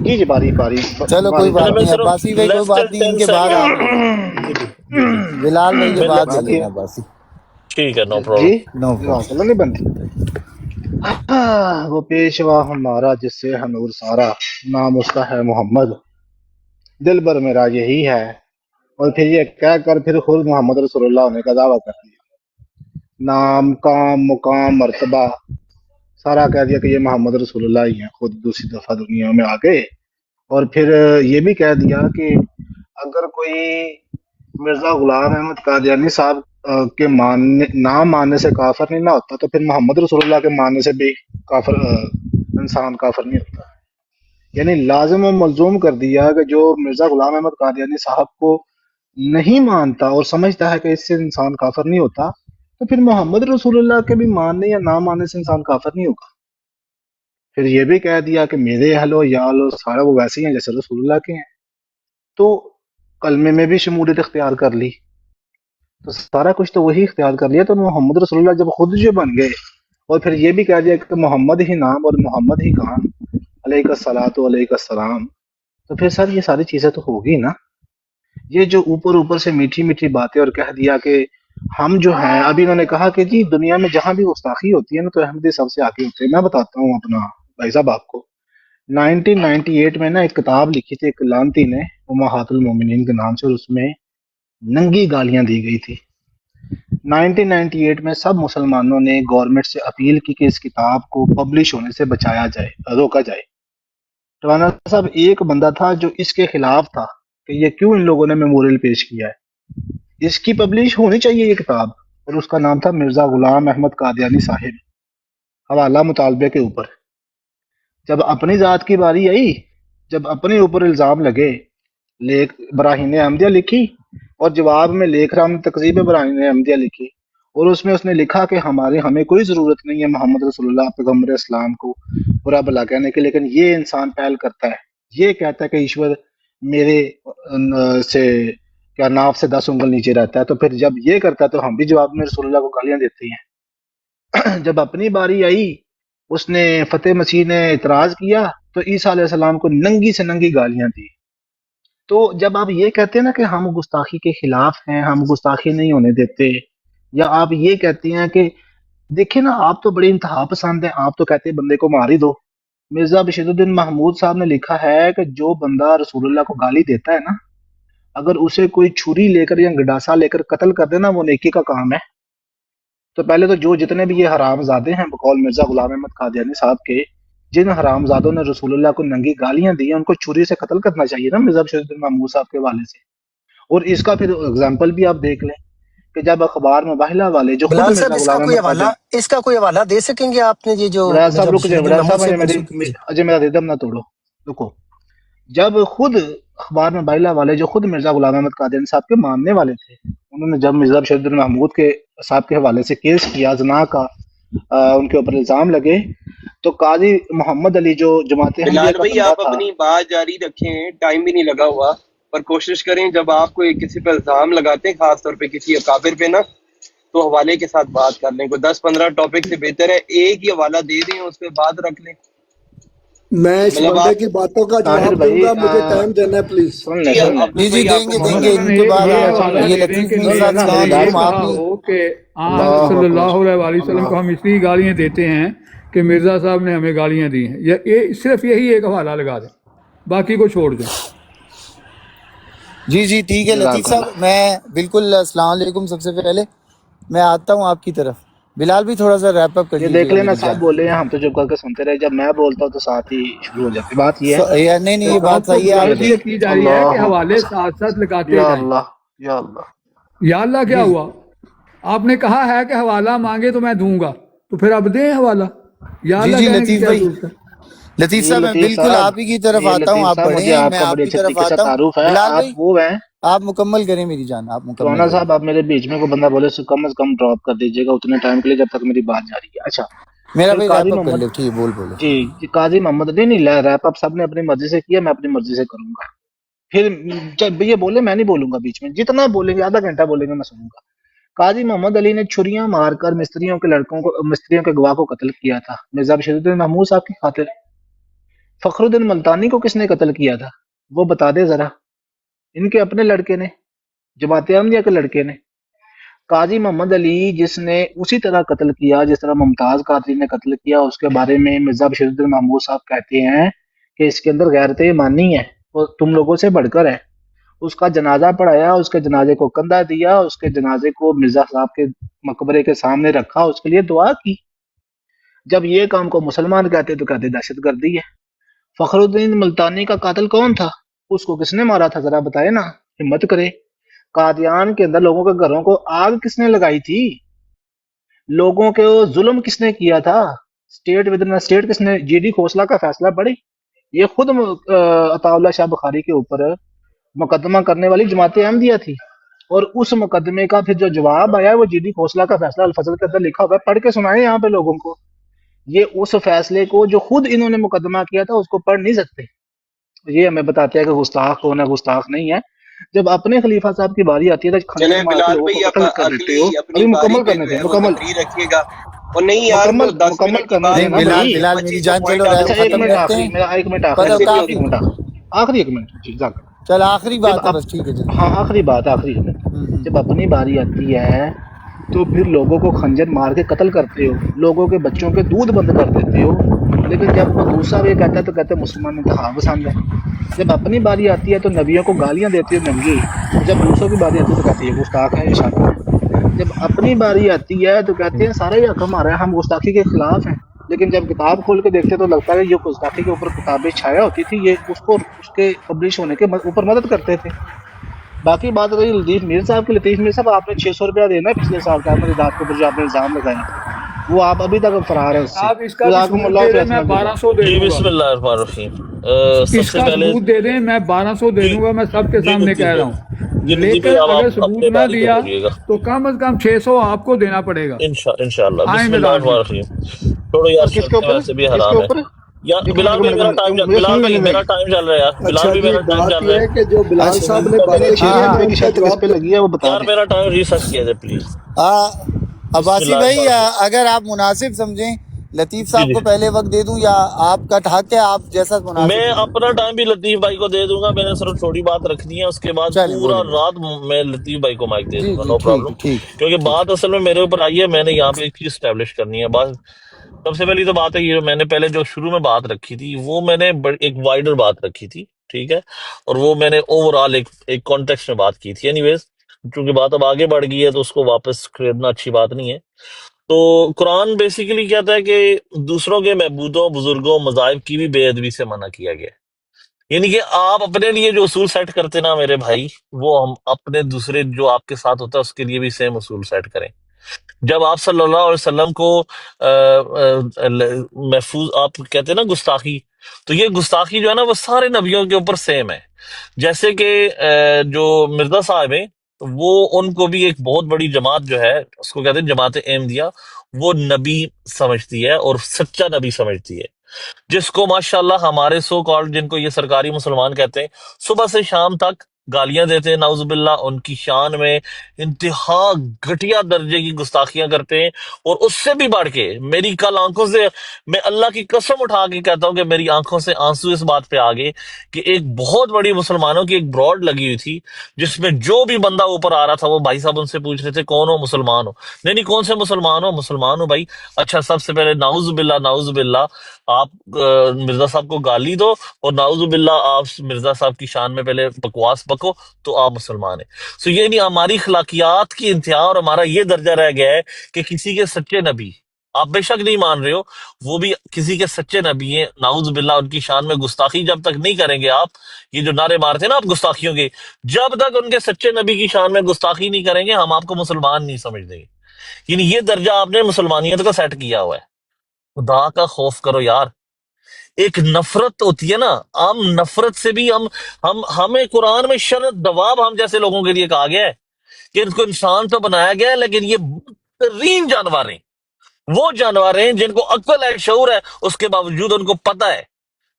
جی باری باری چلو کوئی باری بات میں نہیں، صرف عباسی بھائی کوئی لیس بات دین نہیں، ان 10 کے بعد آپ لے لینا، جی جی جی بلال بھائی کے میں بعد لے بات یہ لینا عباسی، ٹھیک ہے، نو جی پرابلم. نو چلو نہیں بنتی وہ پیشوا ہمارا جس سے ہے نور سارا، نام اس کا ہے محمد، دل بر میرا یہی ہے، اور پھر یہ کہہ کر پھر خود محمد رسول اللہ ہونے کا دعویٰ کر دیا، نام کام مقام مرتبہ سارا کہہ دیا کہ یہ محمد رسول اللہ ہی ہیں، خود دوسری دفعہ دنیا میں آ گئے، اور پھر یہ بھی کہہ دیا کہ اگر کوئی مرزا غلام احمد قادیانی صاحب کے نہ ماننے سے کافر نہیں نہ ہوتا، تو پھر محمد رسول اللہ کے ماننے سے بھی کافر انسان کافر نہیں ہوتا، یعنی لازم و ملزوم کر دیا کہ جو مرزا غلام احمد قادیانی صاحب کو نہیں مانتا اور سمجھتا ہے کہ اس سے انسان کافر نہیں ہوتا، تو پھر محمد رسول اللہ کے بھی ماننے یا نہ ماننے سے انسان کافر نہیں ہوگا۔ پھر یہ بھی کہہ دیا کہ میرے اہل و یال و سارا وہ ویسے ہی ہیں جیسے رسول اللہ کے ہیں، تو کلمے میں بھی شمولیت اختیار کر لی، تو سارا کچھ تو وہی اختیار کر لیا، تو محمد رسول اللہ جب خود جو بن گئے، اور پھر یہ بھی کہہ دیا کہ محمد ہی نام اور محمد ہی کام، علیہ الصلاۃ و علیہ السلام، تو پھر سر یہ ساری چیزیں تو ہوگی نا۔ یہ جو اوپر سے میٹھی میٹھی باتیں اور کہہ دیا کہ ہم جو ہیں، ابھی انہوں نے کہا کہ جی دنیا میں جہاں بھی گستاخی ہوتی ہے نا تو احمدی سب سے آگے ہوتے ہیں۔ میں بتاتا ہوں اپنا بھائی صاحب آپ کو، 1998 میں نا ایک کتاب لکھی تھی ایک لانتی نے امہات المومنین کے نام سے، اور اس میں ننگی گالیاں دی گئی تھی۔ 1998 میں سب مسلمانوں نے گورنمنٹ سے اپیل کی کہ اس کتاب کو پبلش ہونے سے بچایا جائے، روکا جائے۔ رانا صاحب ایک بندہ تھا جو اس کے خلاف تھا کہ یہ کیوں ان لوگوں نے میموریل پیش کیا ہے، اس کی پبلش ہونی چاہیے یہ کتاب، اور اس کا نام تھا مرزا غلام احمد قادیانی صاحب، حوالہ مطالبے کے اوپر۔ جب اپنی ذات کی باری آئی، جب اپنے اوپر الزام لگے، براہین احمدیہ لکھی، اور جواب میں لیکھ رام نے تکذیب براہین احمدیہ لکھی، اور اس میں اس نے لکھا کہ ہمیں کوئی ضرورت نہیں ہے محمد رسول اللہ پیغمبر اسلام کو برا بلا کہنے کے، لیکن یہ انسان پہل کرتا ہے، یہ کہتا ہے کہ ایشور میرے سے کیا ناف سے 10 انگل نیچے رہتا ہے، تو پھر جب یہ کرتا ہے تو ہم بھی جواب میں رسول اللہ کو گالیاں دیتے ہیں۔ جب اپنی باری آئی، اس نے فتح مسیح نے اعتراض کیا تو عیسیٰ علیہ السلام کو ننگی سے ننگی گالیاں دی۔ تو جب آپ یہ کہتے ہیں نا کہ ہم گستاخی کے خلاف ہیں، ہم گستاخی نہیں ہونے دیتے، یا آپ یہ کہتے ہیں کہ دیکھیں نا آپ تو بڑے انتہا پسند ہیں، آپ تو کہتے ہیں بندے کو مار ہی دو۔ مرزا بشیر الدین محمود صاحب نے لکھا ہے کہ جو بندہ رسول اللہ کو گالی دیتا ہے نا، اگر اسے کوئی چھری لے کر یا گڈاسا لے کر قتل کر دینا وہ نیکی کا کام ہے۔ تو پہلے تو جو جتنے بھی یہ حرام زادے ہیں بقول مرزا غلام احمد قادیانی صاحب کے، جن حرام زادوں نے رسول اللہ کو ننگی گالیاں دی ہیں، ان کو چھری سے قتل کرنا چاہیے نا مرزا بشیر الدین محمود صاحب کے حوالے سے۔ اور اس کا پھر اگزامپل بھی آپ دیکھ لیں کہ جب اخبار مباحلہ والے جو خود بلال مرزا صاحب غلام احمد قادیانی، اس کا کوئی حوالہ دے سکیں گے آپ نے، یہ جو بڑا مرزا صاحب رک بشیر جائے، الدین بڑا محمود صاحب سے مجھے منسوب جی اجے میرا ردم نہ توڑو، رکو۔ جب خود اخبار میں بائلہ والے جو خود مرزا غلام احمد قادیانی صاحب کے ماننے والے تھے، انہوں نے جب مرزا بشیر الدین محمود کے صاحب کے حوالے سے کیس کیا زنا کا، ان کے اوپر الزام لگے، تو قاضی محمد علی جو جماعت احمدیہ بلال کا بھائی بندہ آپ تھا، اپنی بات جاری رکھیں، ٹائم بھی نہیں لگا ہوا، پر کوشش کریں جب آپ کوئی کسی پہ الزام لگاتے ہیں، خاص طور پہ کسی اکابر پہ نا، تو حوالے کے ساتھ بات کر لیں، کوئی 10-15 ٹاپک سے بہتر ہے ایک ہی حوالہ دے دیں اس پہ بات رکھ لیں۔ میں اس مطلب بندے آپ کی باتوں کا طاہر جواب دوں بھائی گا، مجھے ٹائم دینا ہے پلیز۔ سن لیں جی سن لیں، عبدل جی بھائی آپ کو دیں گے، مولانا ان کے بعد یہ حوالہ یہ دے دیں لطیف کہ میر مرزا صاحب صاحب السلام نے یہ علیکم، آپ کہا بھی ہو کہ آن اللہ صلی اکبر، اللہ علیہ وسلم کو ہم اس لیے گالیاں دیتے ہیں کہ مرزا صاحب نے ہمیں گالیاں دی ہیں، یہ صرف یہی ایک حوالہ لگا دیں، باقی کو چھوڑ دیں۔ جی ٹھیک ہے لطیف جزاک صاحب، اللہ۔ میں بالکل السلام علیکم، سب سے پہلے میں آتا ہوں آپ کی طرف، بلال بھی تھوڑا سا ریپ اپ کر یہ لیجیے دیکھ گا لینا میری صاحب جان۔ بولے ہیں ہم تو چپ کر کے سنتے رہے، جب میں بولتا ہوں تو ساتھ ہی شروع ہو جاتی بات یہ ہے یار نہیں کہ یہ بات آپ کو صحیح ہے آپ گزارش کی، یہ کی جا رہی ہے کہ اللہ حوالے اکبر، ساتھ ساتھ لگاتے یا جائیں۔ اللہ یا اللہ، یا اللہ کیا جی ہوا؟ آپ نے کہا ہے کہ حوالہ مانگے تو میں دوں گا، تو پھر اب دیں حوالہ، یا اللہ جی کہنے کی لطیف کیا بھائی، ضرورت ہے؟ لطیف یہ صاحب میں لطیف بالکل صاحب آپ ہی کی طرف یہ آتا ہوں، لطیف آپ صاحب مجھے پڑھیں، آپ میں کا آپ بڑے کی اچھے طرف طریقے سے آتا ہوں۔ تعارف ہے، بلال آپ بھائی وہ ہیں۔ آپ مکمل کریں میری جان، آپ مکمل رونا کریں۔ صاحب آپ میرے بیچ میں کوئی بندہ بولے تو کم از کم ڈراپ کر دیجیے گا اتنے ٹائم کے لیے جب تک میری بات جاری ہے۔ اچھا، میرا پھر بھائی قاضی ریپ اپ کر محمد، لے، ٹھیک ہے بولے۔ جی قاضی محمد علی نہیں ریپ اپ سب نے اپنی مرضی سے کیا، میں اپنی مرضی سے کروں گا۔ پھر جب یہ بولے میں نہیں بولوں گا، بیچ میں جتنا بولیں گے آدھا گھنٹہ بولیں گے میں سنوں گا۔ قاضی محمد علی نے چھریاں مار کر مستریوں کے گواہ کو قتل کیا تھا، مرزا بشیر الدین محمود صاحب کی خاطر۔ فخر الدین ملتانی کو کس نے قتل کیا تھا وہ بتا دے ذرا. ان کے اپنے لڑکے نے، جماعت احمدیہ کے لڑکے نے. قاضی محمد علی جس نے اسی طرح قتل کیا جس طرح ممتاز قادری نے قتل کیا، اس کے بارے میں مرزا بشیر الدین محمود صاحب کہتے ہیں کہ اس کے اندر غیرت ایمانی ہے، وہ تم لوگوں سے بڑھ کر ہے. اس کا جنازہ پڑھایا، اس کے جنازے کو کندھا دیا، اس کے جنازے کو مرزا صاحب کے مقبرے کے سامنے رکھا، اس کے لیے دعا کی. جب یہ کام کو مسلمان کہتے تو کہتے دہشت گردی ہے. فخر الدین ملتانی کا قاتل کون تھا؟ اس کو کس نے مارا تھا ذرا بتائے نا، ہمت کرے. قادیان کے اندر لوگوں کے گھروں کو آگ کس نے لگائی تھی؟ لوگوں کے ظلم کس نے کیا تھا؟ اسٹیٹ ود ان اسٹیٹ کس نے؟ جی ڈی کھوسلا کا فیصلہ پڑھی. یہ خود عطا اللہ شاہ بخاری کے اوپر مقدمہ کرنے والی جماعت احمدیہ تھی، اور اس مقدمے کا پھر جو جواب آیا وہ جی ڈی کھوسلا کا فیصلہ الفضل کے اندر لکھا ہوا ہے، پڑھ کے سنائیں یہاں پہ لوگوں کو. یہ اس فیصلے کو جو خود انہوں نے مقدمہ کیا تھا اس کو پڑھ نہیں سکتے. یہ ہمیں بتاتے ہیں کہ گستاخ کون ہے، گستاخ نہیں ہے. جب اپنے خلیفہ صاحب کی باری آتی ہے تو چلیں خنجر مار کے بلال لوگوں بھائی، کو اب قتل کر دیتے ہو. اپنی ابھی باری مکمل پہ کرنے جو تھے، ہے وہ مکمل تقریر رکھیے گا. اور نہیں یار، وہ 10 مکمل منٹ کی کرنے بات تھے نہیں نا ہے. بلال بھائی. بلال 25 میری سے جان چلو پوائنٹ آپ اچھا نے ایک ختم منٹ کرتے آخری، ہیں. میرا ایک منٹ آخری، کرو ایسے نہیں کافی. ایک ہوتا. منٹ آخری، ایک منٹ جی جزاک اللہ. چل آخری جب بات ہے بس، ٹھیک ہے جی. ہاں آخری بات، آخری منٹ. جب اپنی باری آتی ہے تو پھر لوگوں کو خنجر مار کے قتل کرتے ہو، لوگوں کے بچوں کے دودھ بند کر دیتے ہو. لیکن جب مودود صاحب یہ کہتا ہے تو کہتے ہیں مسلمان انتخاب پسند ہے. جب اپنی باری آتی ہے تو نبیوں کو گالیاں دیتے ہو ننگی، اور جب دوسروں کی باری آتی ہے تو کہتے ہیں یہ گستاخ ہے، یہ شاطر ہے. جب اپنی باری آتی ہے تو کہتے ہیں سارا یہ حق ہمارا ہے، ہم گستاخی کے خلاف ہیں. لیکن جب کتاب کھول کے دیکھتے تو لگتا ہے یہ گستاخی کے اوپر کتابیں چھایا ہوتی تھی، یہ اس کو اس کے پبلش ہونے کے اوپر مدد کرتے تھے. باقی بات رہی لطیف میر صاحب کی، لطیف میر صاحب آپ نے 600 روپیہ دینا ہے پچھلے سال کا احمد داد کے اوپر جو آپ نے الزام لگائے ہیں، وہ آپ ابھی تک فرار ہیں اس سے. آپ اس کا بھی جزاکم ثبوت اللہ دے فی دیں، احسن میں الجزا. 1200 دے جی دوں گا. بسم اللہ الرحمن الرحیم. سب اس سے کا پہلے ثبوت دے دیں، میں 1200 دے جی دوں گا، میں سب کے جی سامنے لطیف کہہ رہا بھائی، جی ہوں. لطیف بھائی لیکن اب اگر آپ ثبوت اپنے نہ باری پہ دیا بولیے گا. تو کم از کم 600 آپ کو دینا پڑے گا. انشاءاللہ. آئیں بسم اللہ میدان میں. الرحمن الرحیم. چھوڑو یار، کس کے چلتے ہیں، اوپر؟ ویسے بھی کس کے حرام ہے. اوپر؟ یا ایک منٹ، بلال ایک بھائی منٹ، میرا ایک ٹائم منٹ، مجھے بلال سننے بھائی دیں. میرا ٹائم چل رہا ہے یار، بلال اچھا بھی جی، میرا ٹائم بات چل رہا یہ ہے ہے. کہ جو بلال اچھا صاحب سننے نے تو دیں باتیں کی شریعت ہیں میں پہ ان کہ کا شرط کس جواب پہ لگی ہے وہ بتا یار دیں. میرا ٹائم ریسٹ کیا جائے پلیز. بسم عباسی اللہ بھائی الرحمن الرحیم. اگر آپ مناسب سمجھیں لطیف جی صاحب جی، کو پہلے وقت دے دوں، یا آپ کا حق ہے، آپ جیسا مناسب میں سمجھیں. اپنا ٹائم بھی لطیف بھائی کو دے دوں گا. میں نے صرف چھوٹی بات رکھنی ہے، اس کے بعد چلیں پورا بولیں بولیں. رات میں لطیف بھائی کو مائک دے جی دوں گا، جی نو ٹھیک پرابلم. ہے، ٹھیک ہے، کیونکہ ٹھیک. بات اصل میں میرے اوپر آئی ہے، میں نے یہاں پہ ایک چیز اسٹیبلش کرنی ہے. بات سب سے پہلی تو بات ہے یہ میں نے پہلے جو شروع میں بات رکھی تھی وہ میں نے ایک وائڈر بات رکھی تھی، ٹھیک ہے، اور وہ میں نے اوور آل ایک کانٹیکسٹ میں بات کی تھی. اینی ویز چونکہ بات اب آگے بڑھ گئی ہے تو اس کو واپس خریدنا اچھی بات نہیں ہے. تو قرآن بیسیکلی کہتا ہے کہ دوسروں کے معبودوں، بزرگوں، مذاہب کی بھی بے ادبی سے منع کیا گیا ہے. یعنی کہ آپ اپنے لیے جو اصول سیٹ کرتے نا میرے بھائی، وہ ہم اپنے دوسرے جو آپ کے ساتھ ہوتا ہے اس کے لیے بھی سیم اصول سیٹ کریں. جب آپ صلی اللہ علیہ وسلم کو محفوظ آپ کہتے ہیں نا گستاخی، تو یہ گستاخی جو ہے نا وہ سارے نبیوں کے اوپر سیم ہے. جیسے کہ جو مرزا صاحب ہیں، وہ ان کو بھی ایک بہت بڑی جماعت جو ہے اس کو کہتے ہیں جماعت احمدیہ، وہ نبی سمجھتی ہے اور سچا نبی سمجھتی ہے، جس کو ماشاءاللہ ہمارے سو کالڈ جن کو یہ سرکاری مسلمان کہتے ہیں صبح سے شام تک گالیاں دیتے ہیں، نعوذ باللہ، ان کی شان میں انتہا گھٹیا درجے کی گستاخیاں کرتے ہیں. اور اس سے بھی بڑھ کے میری کل آنکھوں سے، میں اللہ کی قسم اٹھا کے کہتا ہوں کہ میری آنکھوں سے آنسو اس بات پہ آگے کہ ایک بہت بڑی مسلمانوں کی ایک براڈ لگی ہوئی تھی جس میں جو بھی بندہ اوپر آ رہا تھا وہ بھائی صاحب ان سے پوچھ رہے تھے کون ہو؟ مسلمان ہو؟ نہیں نہیں، کون سے مسلمان ہو؟ مسلمان ہو بھائی. اچھا سب سے پہلے نعوذ باللہ، نعوذ باللہ، آپ مرزا صاحب کو گالی دو اور نعوذ باللہ آپ مرزا صاحب کی شان میں پہلے بکواس بکو تو آپ مسلمان ہیں. سو یہ نہیں، ہماری اخلاقیات کی انتہا اور ہمارا یہ درجہ رہ گیا ہے کہ کسی کے سچے نبی، آپ بے شک نہیں مان رہے ہو، وہ بھی کسی کے سچے نبی ہیں، نعوذ باللہ ان کی شان میں گستاخی جب تک نہیں کریں گے آپ، یہ جو نعرے مارتے ہیں نا آپ گستاخیوں کے، جب تک ان کے سچے نبی کی شان میں گستاخی نہیں کریں گے ہم آپ کو مسلمان نہیں سمجھ دیں گے. یعنی یہ درجہ آپ نے مسلمانیت کا سیٹ کیا ہوا ہے. خدا کا خوف کرو یار. ایک نفرت ہوتی ہے نا، ہم نفرت سے بھی ہمیں قرآن میں شرط دواب ہم جیسے لوگوں کے لیے کہا گیا ہے کہ ان کو انسان تو بنایا گیا ہے لیکن یہ بدترین جانور ہیں. وہ جانور ہیں جن کو عقل ہے، شعور ہے، اس کے باوجود ان کو پتہ ہے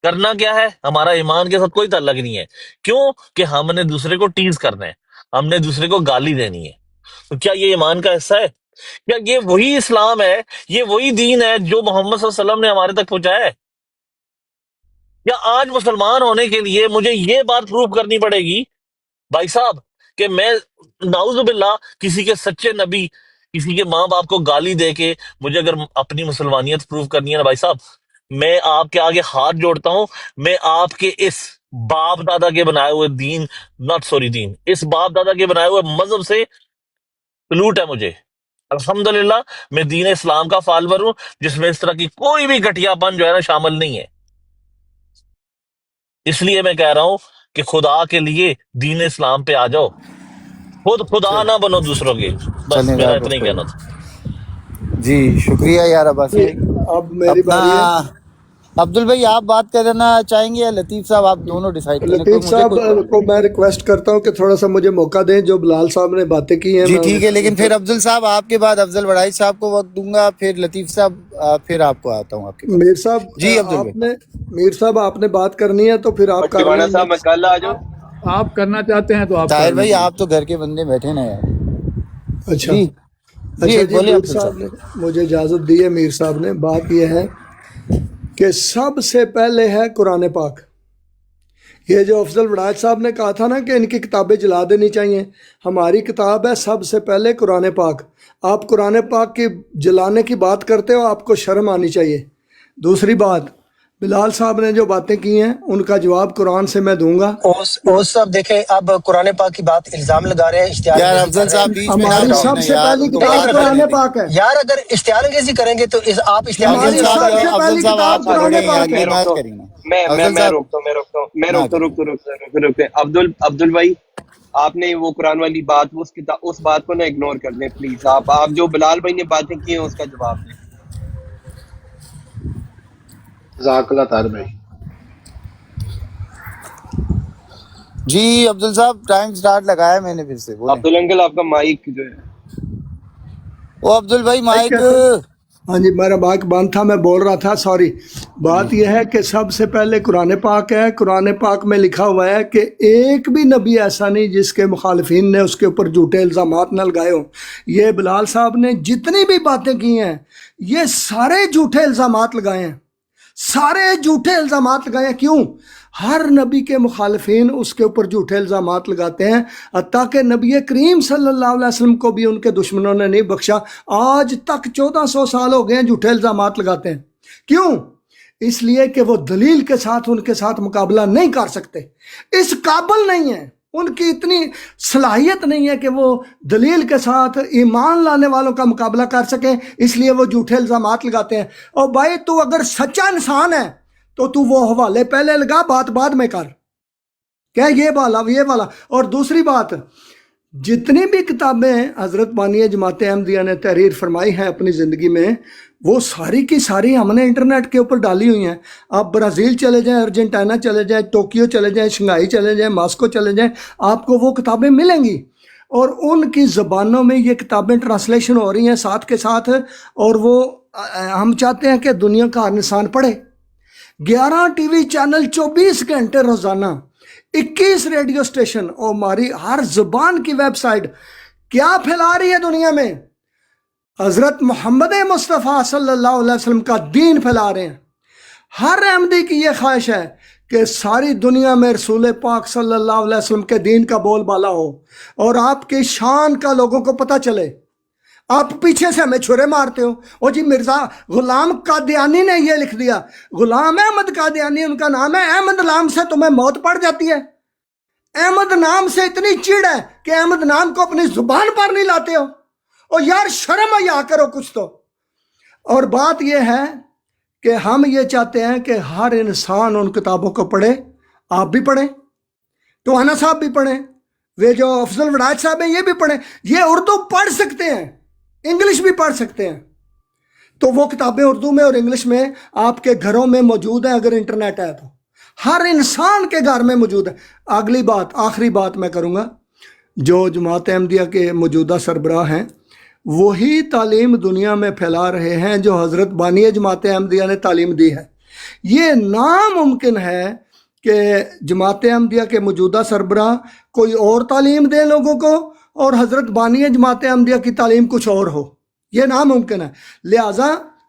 کرنا کیا ہے. ہمارا ایمان کے ساتھ کوئی تعلق نہیں ہے. کیوں کہ ہم نے دوسرے کو ٹیز کرنا ہے، ہم نے دوسرے کو گالی دینی ہے. تو کیا یہ ایمان کا حصہ ہے؟ کیا یہ وہی اسلام ہے، یہ وہی دین ہے جو محمد صلی اللہ علیہ وسلم نے ہمارے تک پہنچایا ہے؟ یا آج مسلمان ہونے کے لیے مجھے یہ بات پروف کرنی پڑے گی بھائی صاحب کہ میں نعوذ باللہ کسی کے سچے نبی، کسی کے ماں باپ کو گالی دے کے مجھے اگر اپنی مسلمانیت پروف کرنی ہے نا بھائی صاحب، میں آپ کے آگے ہاتھ جوڑتا ہوں، میں آپ کے اس باپ دادا کے بنائے ہوئے دین، ناٹ سوری دین، اس باپ دادا کے بنائے ہوئے مذہب سے سلوٹ ہے مجھے۔ الحمدللہ میں دین اسلام کا فالوور ہوں، جس میں اس طرح کی کوئی بھی گھٹیا پن جو ہے نا شامل نہیں ہے۔ اس لیے میں کہہ رہا ہوں کہ خدا کے لیے دین اسلام پہ آ جاؤ، خود خدا نہ بنو دوسروں کے۔ بس چلیں میرا ذرا اتنا ہی گفتگو کہنا تھا۔ جی شکریہ یار عباسی جی بھائی اب میری اپنا باری ہے۔ عبدل بھائی آپ بات کرنا چاہیں گے یا لطیف صاحب؟ آپ دونوں ڈیسائیڈ کر لیں، کوئی لطیف مجھے صاحب کوئی کو میں ریکویسٹ کرتا ہوں کہ تھوڑا سا مجھے موقع دیں، جو بلال صاحب نے باتیں کی ہیں جی میں ٹھیک ہے، لیکن انہیں پھر افضل صاحب آپ کے بعد افضل وڑائی صاحب کو وقت دوں گا، پھر لطیف صاحب پھر آپ کو آتا ہوں آپ کے میر پاس۔ صاحب جی عبدل آپ بھائی نے میر صاحب آپ نے بات کرنی ہے تو پھر آپ کر ٹیوانا لیں۔ صاحب میں کل آ جاؤں؟ آپ کرنا چاہتے ہیں تو آپ طاہر کر لیں بھئی پلیز۔ آپ تو گھر کے بندے بیٹھے نا یار۔ اچھا جی اچھا جی جی، بولے میر افضل صاحب نے صاحب۔ مجھے اجازت دی ہے۔ میر صاحب نے بات یہ ہے کہ سب سے پہلے ہے قرآن پاک۔ یہ جو افضل وڑاج صاحب نے کہا تھا نا کہ ان کی کتابیں جلا دینی چاہیے، ہماری کتاب ہے سب سے پہلے قرآن پاک۔ آپ قرآن پاک کی جلانے کی بات کرتے ہو، آپ کو شرم آنی چاہیے۔ دوسری بات، بلال صاحب نے جو باتیں کی ہیں ان کا جواب قرآن سے میں دوں گا۔ اوس صاحب دیکھیں، اب قرآن پاک کی بات الزام لگا رہے ہیں، اشتعال یار انگیزی افضل کر رہے صاحب ہیں۔ بیچ میں نہ ہماری گھسیں سب نا سے یار، پہلی ان کو ایک کتاب بات منٹ کرنے قرآن دیں۔ پاک ہے۔ یار، اگر اشتعال انگیزی کریں گے تو آپ اشتعال افضل انگیزی ہماری کیوں صاحب کر سب رہے سے ہیں؟ افضل پہلی صاحب کتاب آپ قرآن چھوڑیں یار، پاک یہ ہے۔ بات روکتا کریں نا۔ ہوں، افضل میں صاحب روکتا ہوں۔ عبدل آپ نے وہ قرآن والی بات، اس بات کو نہ اگنور کر دیں پلیز۔ آپ جو بلال بھائی نے باتیں کی ہیں اس کا جواب دیں۔ جزاک اللہ طاہر بھائی۔ جی عبدل صاحب ٹائم سٹارٹ لگایا میں نے، پھر سے بولیں۔ عبدال انکل آپ کا مائک جو ہے، او عبدل بھائی مائک۔ ہاں جی، میرا مائک بند تھا، میں بول رہا تھا، سوری۔ بات یہ ہے کہ سب سے پہلے قرآن پاک ہے۔ قرآن پاک میں لکھا ہوا ہے کہ ایک بھی نبی ایسا نہیں جس کے مخالفین نے اس کے اوپر جھوٹے الزامات نہ لگائے ہوں۔ یہ بلال صاحب نے جتنی بھی باتیں کی ہیں یہ سارے جھوٹے الزامات لگائے ہیں، سارے جھوٹے الزامات لگائے ہیں۔ کیوں؟ ہر نبی کے مخالفین اس کے اوپر جھوٹے الزامات لگاتے ہیں، حتیٰ کہ نبی کریم صلی اللہ علیہ وسلم کو بھی ان کے دشمنوں نے نہیں بخشا۔ آج تک 1400 سال ہو گئے ہیں جھوٹے الزامات لگاتے ہیں۔ کیوں؟ اس لیے کہ وہ دلیل کے ساتھ ان کے ساتھ مقابلہ نہیں کر سکتے، اس قابل نہیں ہیں، ان کی اتنی صلاحیت نہیں ہے کہ وہ دلیل کے ساتھ ایمان لانے والوں کا مقابلہ کر سکیں، اس لیے وہ جھوٹے الزامات لگاتے ہیں۔ اور بھائی تو اگر سچا انسان ہے تو وہ حوالے پہلے لگا، بات بعد میں کر، کیا یہ والا۔ اور دوسری بات، جتنی بھی کتابیں حضرت بانی جماعت احمدیہ نے تحریر فرمائی ہیں اپنی زندگی میں، وہ ساری کی ساری ہم نے انٹرنیٹ کے اوپر ڈالی ہوئی ہیں۔ آپ برازیل چلے جائیں، ارجنٹینا چلے جائیں، ٹوکیو چلے جائیں، شنگھائی چلے جائیں، ماسکو چلے جائیں، آپ کو وہ کتابیں ملیں گی، اور ان کی زبانوں میں یہ کتابیں ٹرانسلیشن ہو رہی ہیں ساتھ کے ساتھ، اور وہ ہم چاہتے ہیں کہ دنیا کا ہر انسان پڑھے۔ 11 ٹی وی چینل 24 گھنٹے روزانہ، 21 ریڈیو اسٹیشن، اور ہماری ہر زبان کی ویب سائٹ کیا پھیلا رہی ہے دنیا میں؟ حضرت محمد مصطفیٰ صلی اللہ علیہ وسلم کا دین پھیلا رہے ہیں۔ ہر احمدی کی یہ خواہش ہے کہ ساری دنیا میں رسول پاک صلی اللہ علیہ وسلم کے دین کا بول بالا ہو، اور آپ کی شان کا لوگوں کو پتہ چلے۔ آپ پیچھے سے ہمیں چھرے مارتے ہو، او جی مرزا غلام قادیانی نے یہ لکھ دیا، غلام احمد قادیانی ان کا نام ہے، احمد نام سے تمہیں موت پڑ جاتی ہے۔ احمد نام سے اتنی چڑ ہے کہ احمد نام کو اپنی زبان پر نہیں لاتے ہو، اور یار شرم یا کرو کچھ تو۔ اور بات یہ ہے کہ ہم یہ چاہتے ہیں کہ ہر انسان ان کتابوں کو پڑھے، آپ بھی پڑھیں، ٹوانا صاحب بھی پڑھیں، وہ جو افضل وڑاج صاحب ہیں یہ بھی پڑھیں۔ یہ اردو پڑھ سکتے ہیں، انگلش بھی پڑھ سکتے ہیں، تو وہ کتابیں اردو میں اور انگلش میں آپ کے گھروں میں موجود ہیں، اگر انٹرنیٹ ہے تو ہر انسان کے گھر میں موجود ہے۔ اگلی بات، آخری بات میں کروں گا، جو جماعت احمدیہ کے موجودہ سربراہ ہیں وہی تعلیم دنیا میں پھیلا رہے ہیں جو حضرت بانی جماعت احمدیہ نے تعلیم دی ہے۔ یہ ناممکن ہے کہ جماعت احمدیہ کے موجودہ سربراہ کوئی اور تعلیم دیں لوگوں کو اور حضرت بانی جماعت احمدیہ کی تعلیم کچھ اور ہو، یہ ناممکن ہے۔ لہٰذا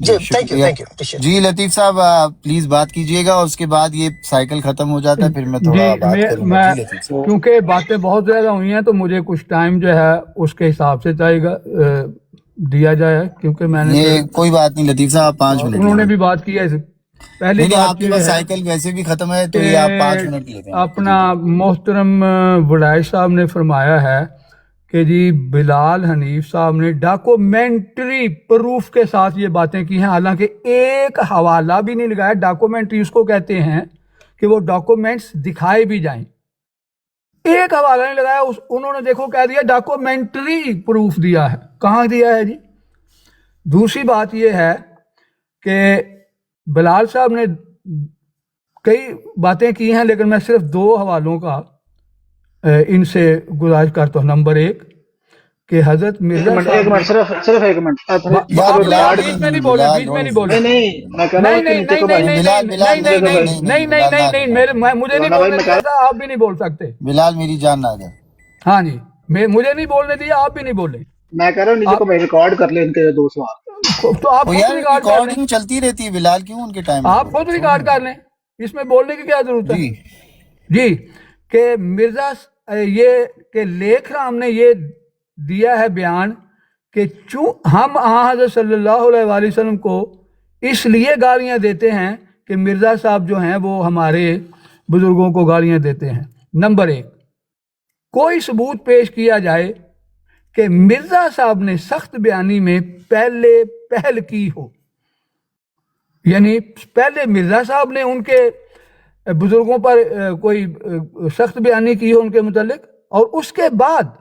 جی جی تھینک یو شکریہ جی لطیف صاحب پلیز بات کیجیے گا، اس کے بعد یہ سائیکل ختم ہو جاتا ہے، پھر میں تھوڑا جی بات کروں گا. میں جی لطیف صاحب. کیونکہ باتیں بہت زیادہ ہوئی ہیں تو مجھے کچھ ٹائم جو ہے اس کے حساب سے چاہیے گا دیا جائے، کیونکہ میں نے یہ کوئی بات نہیں لطیف صاحب، آپ 5 منٹ انہوں نے لیں. بھی بات کی ہے. پہلی نہیں بات آپ کے یہ پاس ہے سائیکل ویسے بھی ختم ہے تو کہ یہ آپ 5 منٹ لیتے ہیں. اپنا محترم وڈائش صاحب نے فرمایا ہے کہ جی بلال حنیف صاحب نے ڈاکومنٹری پروف کے ساتھ یہ باتیں کی ہیں، حالانکہ ایک حوالہ بھی نہیں لگایا. ڈاکومنٹری اس کو کہتے ہیں کہ وہ ڈاکومنٹس دکھائے بھی جائیں، ایک حوالہ نہیں لگایا. انہوں نے دیکھو کہہ دیا ڈاکومنٹری پروف دیا ہے. کہاں دیا ہے جی؟ دوسری بات یہ ہے کہ بلال صاحب نے کئی باتیں کی ہیں، لیکن میں صرف 2 حوالوں کا ان سے گزارش کرتا ہوں. نمبر 1 کہ حضرت مرزا ایک منٹ صرف ایک منٹ یار بلال بیچ میں نہیں بولے، بیچ میں نہیں بولے. نہیں میں کہہ رہا ہوں نہیں کہ نہیں نیچے نہیں کو نہیں بھائی نہیں بلال نہیں بلال نہیں نہیں نہیں نہیں نہیں مجھے نہیں بولنے دیا تھا، آپ بھی نہیں بول سکتے. بلال میری جان نہ جائے. ہاں جی، مجھے نہیں بولنے دیا، آپ بھی نہیں بولے. میں کہہ رہا ہوں نیچے کو بھائی ریکارڈ کر لیں ان کے 2 سوال. تو آپ وہ خود یار ریکارڈ کر لیں، ریکارڈنگ چلتی رہتی ہے بلال، کیوں ان کے ٹائم آپ خود ریکارڈ کر لیں، اس میں بولنے کی کیا ضرورت ہے. جی جی کہ مرزا یہ کہ لیکھ رام نے یہ دیا ہے بیان کہ ہم حضرت صلی اللہ علیہ وآلہ وسلم کو اس لیے گالیاں دیتے ہیں کہ مرزا صاحب جو ہیں وہ ہمارے بزرگوں کو گالیاں دیتے ہیں. نمبر 1 کوئی ثبوت پیش کیا جائے کہ مرزا صاحب نے سخت بیانی میں پہل کی ہو، یعنی پہلے مرزا صاحب نے ان کے بزرگوں پر کوئی سخت بیانی کی ہو ان کے متعلق، اور اس کے بعد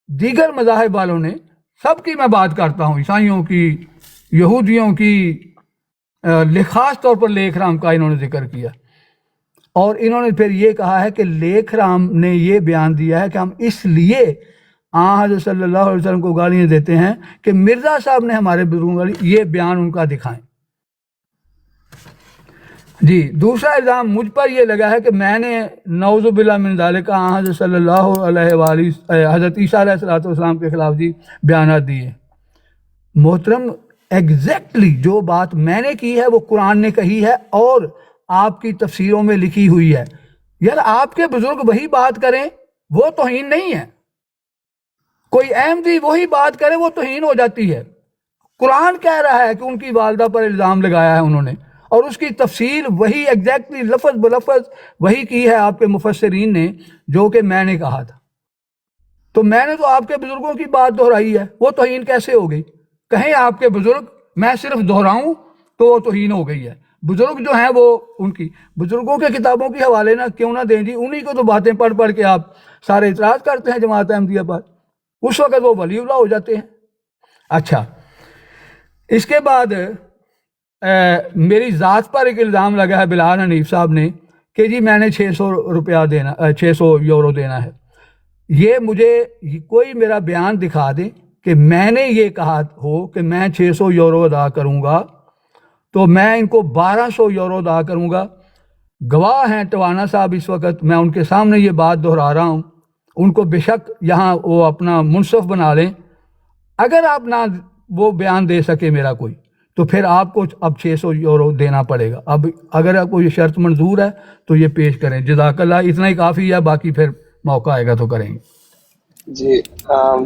دیگر مذاہب والوں نے، سب کی میں بات کرتا ہوں، عیسائیوں کی، یہودیوں کی، خاص طور پر لیکھ رام کا انہوں نے ذکر کیا. اور انہوں نے پھر یہ کہا ہے کہ لیکھ رام نے یہ بیان دیا ہے کہ ہم اس لیے حضرت صلی اللہ علیہ وسلم کو گالیاں دیتے ہیں کہ مرزا صاحب نے ہمارے بزرگوں کا، یہ بیان ان کا دکھائیں. جی دوسرا الزام مجھ پر یہ لگا ہے کہ میں نے نعوذ باللہ من ذالک حضرت صلی اللہ علیہ وآلہ حضرت عیسیٰ علیہ السلام کے خلاف جی بیانات دیے. محترم ایگزیکٹلی جو بات میں نے کی ہے وہ قرآن نے کہی ہے اور آپ کی تفسیروں میں لکھی ہوئی ہے. یار آپ کے بزرگ وہی بات کریں وہ توہین نہیں ہے، کوئی احمدی وہی بات کرے وہ توہین ہو جاتی ہے. قرآن کہہ رہا ہے کہ ان کی والدہ پر الزام لگایا ہے انہوں نے، اور اس کی تفصیل وہی ایگزیکٹلی لفظ بلفظ وہی کی ہے آپ کے مفسرین نے جو کہ میں نے کہا تھا. تو میں نے تو آپ کے بزرگوں کی بات دہرائی ہے، وہ توہین کیسے ہو گئی؟ کہیں آپ کے بزرگ، میں صرف دہراؤں تو وہ توہین ہو گئی ہے. بزرگ جو ہیں وہ ان کی بزرگوں کے کتابوں کے حوالے نہ کیوں نہ دیں جی، انہی کو تو باتیں پڑھ پڑھ کے آپ سارے اعتراض کرتے ہیں جماعت احمدیہ پر، اس وقت وہ ولی اللہ ہو جاتے ہیں. اچھا اس کے بعد میری ذات پر ایک الزام لگا ہے بلال حنیف صاحب نے کہ جی میں نے 600 یورو دینا ہے. یہ مجھے کوئی میرا بیان دکھا دیں کہ میں نے یہ کہا ہو کہ میں 600 یورو ادا کروں گا تو میں ان کو 1200 یورو ادا کروں گا. گواہ ہیں ٹوانا صاحب اس وقت، میں ان کے سامنے یہ بات دہرا رہا ہوں، ان کو بے شک یہاں وہ اپنا منصف بنا لیں. اگر آپ نہ وہ بیان دے سکے میرا کوئی، تو پھر آپ کو اب 600 یورو دینا پڑے گا. اب اگر آپ کو یہ شرط منظور ہے تو یہ پیش کریں. جزاک اللہ، اتنا ہی کافی ہے، باقی پھر موقع آئے گا تو کریں گے. جی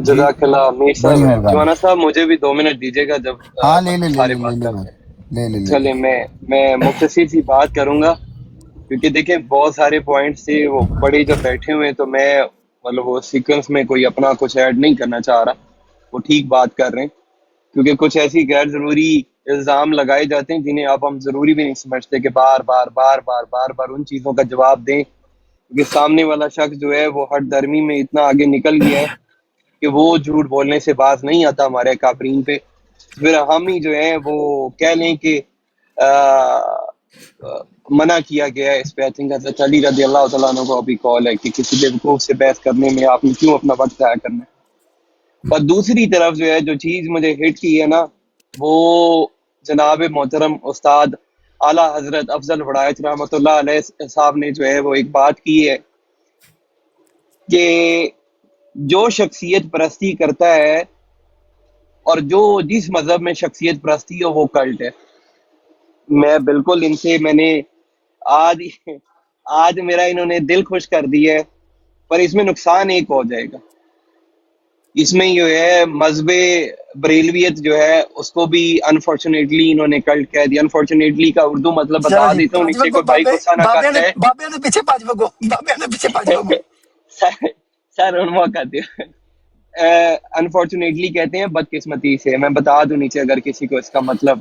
جزاک اللہ امیر صاحب. جوانا صاحب مجھے بھی 2 منٹ دیجیے گا جب ہاں لے سارے بات کرتے ہیں. چلے میں مختصر سی بات کروں گا کیونکہ دیکھیں بہت سارے پوائنٹس تھے وہ بڑے جب بیٹھے ہوئے تو میں مطلب وہ سیکوینس میں کوئی اپنا کچھ ایڈ نہیں کرنا چاہ رہا. وہ ٹھیک بات کر رہے ہیں کیونکہ کچھ ایسی غیر ضروری الزام لگائے جاتے ہیں جنہیں اب ہم ضروری بھی نہیں سمجھتے کہ بار بار ان چیزوں کا جواب دیں، کیونکہ سامنے والا شخص جو ہے وہ ہٹ درمی میں اتنا آگے نکل گیا ہے کہ وہ جھوٹ بولنے سے باز نہیں آتا ہمارے کافرین پہ. پھر ہم ہی جو ہیں وہ کہہ لیں کہ منع کیا گیا ہے اس پہ. آئی تھنک حضرت علی رضی اللہ تعالیٰ عنہ کو ابھی کال ہے کہ کسی بیوقوف سے بحث کرنے میں آپ نے کیوں اپنا وقت ضائع کرنا ہے. پر دوسری طرف جو ہے جو چیز مجھے ہٹ کی ہے نا، وہ جناب محترم استاد اعلیٰ حضرت افضل وڑائچ رحمۃ اللہ علیہ صاحب نے جو ہے وہ ایک بات کی ہے کہ جو شخصیت پرستی کرتا ہے اور جو جس مذہب میں شخصیت پرستی ہو وہ کلٹ ہے. میں بالکل ان سے میں نے آج میرا انہوں نے دل خوش کر دیا ہے، پر اس میں نقصان ایک ہو جائے گا. اس میں جو ہے مذہب بریلویت جو ہے اس کو بھی انفارچونیٹلی انہوں نے کلٹ کہہ دیا. انفارچونیٹلی کا اردو مطلب بتا چلو جی دیتا ہوں، پانچ نیچے بگو کوئی بھائی غصہ نہ کرتا ہے. بابے نے پیچھے پانچ بگو بابے نے پیچھے پانچ بگو سر عنوا کہتے ہیں، انفارچونیٹلی کہتے ہیں بدقسمتی سے. میں بتا دوں نیچے اگر کسی کو اس کا مطلب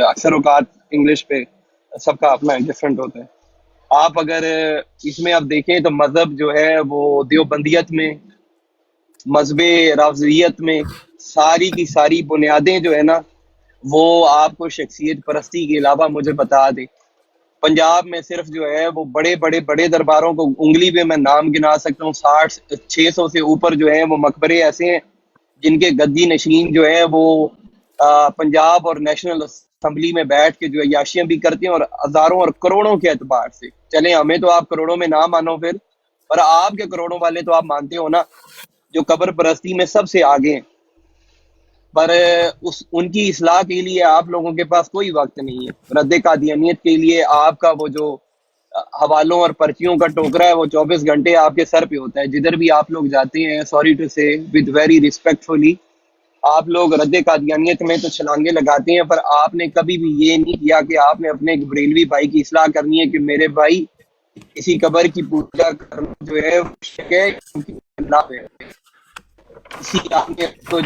اکثر اوقات انگلش پہ سب کا اپنا ڈفرینٹ ہوتا ہے. آپ اگر اس میں اب دیکھیں تو مذہب جو ہے وہ دیوبندیت میں، مذہب رافضیت میں ساری کی ساری بنیادیں جو ہے نا وہ آپ کو شخصیت پرستی کے علاوہ مجھے بتا دیں. پنجاب میں صرف جو ہے وہ بڑے بڑے بڑے درباروں کو انگلی پہ میں نام گنا سکتا ہوں، 600 سے اوپر جو ہیں وہ مقبرے ایسے ہیں جن کے گدی نشین جو ہے وہ پنجاب اور نیشنل اسمبلی میں بیٹھ کے جو ہے عیاشیاں بھی کرتے ہیں، اور ہزاروں اور کروڑوں کے اعتبار سے. چلیں ہمیں تو آپ کروڑوں میں نہ مانو پھر، پر آپ کے کروڑوں والے تو آپ مانتے ہو نا جو قبر پرستی میں سب سے آگے ہیں. پر ان کی اصلاح کے لیے آپ لوگوں کے پاس کوئی وقت نہیں ہے. رد قادیانیت کے لیے آپ کا وہ جو حوالوں اور پرچیوں کا ٹوکرا ہے وہ 24 گھنٹے آپ کے سر پہ ہوتا ہے. جدھر بھی آپ لوگ جاتے ہیں، سوری ٹو سے ود ویری ریسپیکٹفلی، آپ لوگ رد قادیانیت میں تو چھلانگے لگاتے ہیں، پر آپ نے کبھی بھی یہ نہیں کیا کہ آپ نے اپنے ایک بریلوی بھائی کی اصلاح کرنی ہے کہ میرے بھائی کسی قبر کی پوجا کرنا جو ہے وہ شرک ہے، اللہ ہے. اسی آپ نے تو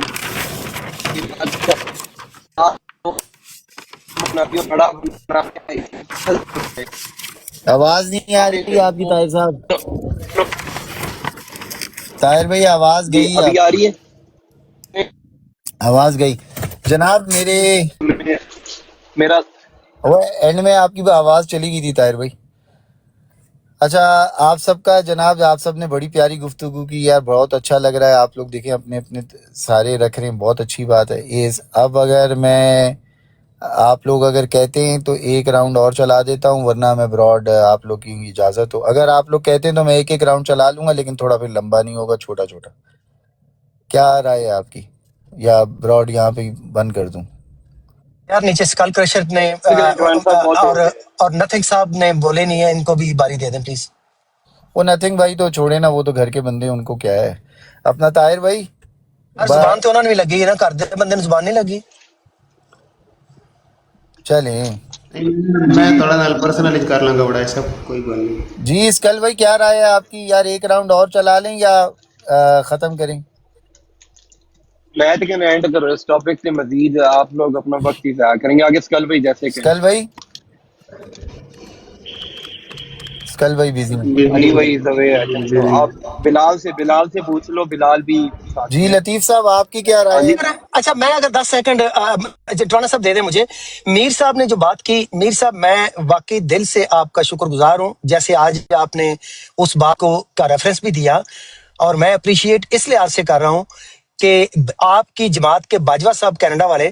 آواز نہیں آ رہی آپ کی طاہر صاحب. طاہر بھائی آواز جی گئی، ابھی آ رہی ہے. آواز گئی جناب. میرا اینڈ میں آپ کی آواز چلی گئی تھی طاہر بھائی. اچھا آپ سب کا جناب، آپ سب نے بڑی پیاری گفتگو کی یار، بہت اچھا لگ رہا ہے. آپ لوگ دیکھیں اپنے اپنے سارے رکھ رہے ہیں، بہت اچھی بات ہے. اب اگر میں آپ لوگ اگر کہتے ہیں تو ایک راؤنڈ اور چلا دیتا ہوں، ورنہ میں براڈ آپ لوگ کی اجازت ہو اگر آپ لوگ کہتے ہیں تو میں ایک راؤنڈ چلا لوں گا، لیکن تھوڑا پھر لمبا نہیں ہوگا، چھوٹا چھوٹا. کیا رائے ہے آپ کی، یا براڈ یہاں پہ بند کر دوں؟ یار نیچے اسکل کریشر نے اور نتھنگ صاحب نے بولے نہیں ہے، ان کو بھی باری دے دیں پلیز. وہ نتھنگ بھائی تو چھوڑے نا، وہ تو گھر کے بندے ہیں، ان کو کیا ہے. اپنا طاہر بھائی زبان تو انہوں نے بھی لگی ہے نا، کر دے بندے نے زبان نہیں لگی. چلیں میں تھوڑا نال پرسنل کر لوں گا بڑا سب کوئی بات نہیں. جی اسکل بھائی کیا رائے ہے آپ کی یار، ایک راؤنڈ اور چلا لیں یا ختم کریں؟ میں تو کہ اینڈ کرو اس ٹاپک سے، مزید آپ لوگ اپنا وقت ہی ضائع کریں گے. آگے اسکل بھائی جیسے کہ اسکل بھائی بزی ہیں. علی بھائی زوے. اچھا تو آپ بلال سے پوچھ لو، بلال بھی ساتھ جی میں. لطیف صاحب آپ کی کیا رائے ہے؟ اچھا میں اگر 10 سیکنڈ ٹرانا صاحب دے دیں مجھے. میر صاحب نے جو بات کی، میر صاحب میں واقعی دل سے آپ کا شکر گزار ہوں، جیسے آج آپ نے اس بات کو کا ریفرنس بھی دیا، اور میں اپریشیٹ اس لحاظ سے کر رہا ہوں کہ آپ کی جماعت کے باجوہ صاحب کینیڈا والے،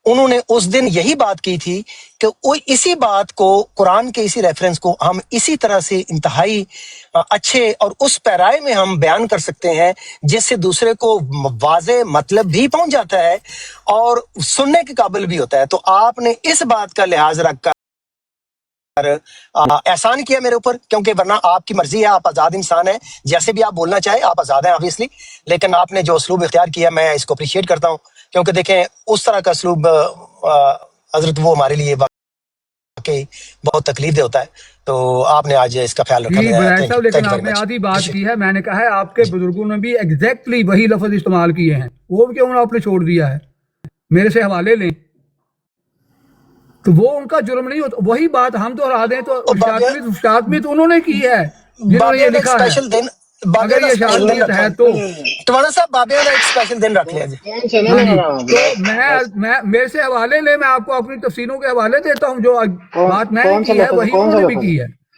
انہوں نے اس دن یہی بات کی تھی کہ وہ اسی بات کو، قرآن کے اسی ریفرنس کو ہم اسی طرح سے انتہائی اچھے اور اس پیرائے میں ہم بیان کر سکتے ہیں جس سے دوسرے کو واضح مطلب بھی پہنچ جاتا ہے اور سننے کے قابل بھی ہوتا ہے. تو آپ نے اس بات کا لحاظ رکھ کر احسان کیا میرے اوپر، کیونکہ ورنہ آپ کی مرضی ہے، آپ آزاد انسان ہیں، جیسے بھی آپ بولنا چاہیں آپ آزاد ہیں obviously، لیکن آپ نے جو اسلوب اختیار کیا میں اس کو اپریشیٹ کرتا ہوں، کیونکہ دیکھیں اس طرح کا اسلوب حضرت وہ ہمارے لیے واقعی بہت تکلیف دہ ہوتا ہے. تو آپ نے آج اس کا خیال رکھا. جی بلال صاحب، لیکن آپ نے آدھی بات کی ہے. میں نے کہا ہے آپ کے بزرگوں نے بھی ایگزیکٹلی وہی لفظ استعمال کیے ہیں، وہ بھی کیوں آپ نے چھوڑ دیا ہے؟ میرے سے حوالے لیں تو وہ ان کا جرم نہیں ہوتا. وہی بات ہم تو ہرا دیں تو اشاعت تو انہوں نے کی ہے جنہوں نے یہ لکھا ہے. اگر یہ اشاعت ہے تو ٹوانا صاحب بابیاں کا ایک اسپیشل دن رکھ لیا جی. تو میں میرے سے حوالے لے، میں آپ کو اپنی تفسیروں کے حوالے دیتا ہوں. جو بات میں نے کی ہے وہی انہوں نے بھی کی ہے.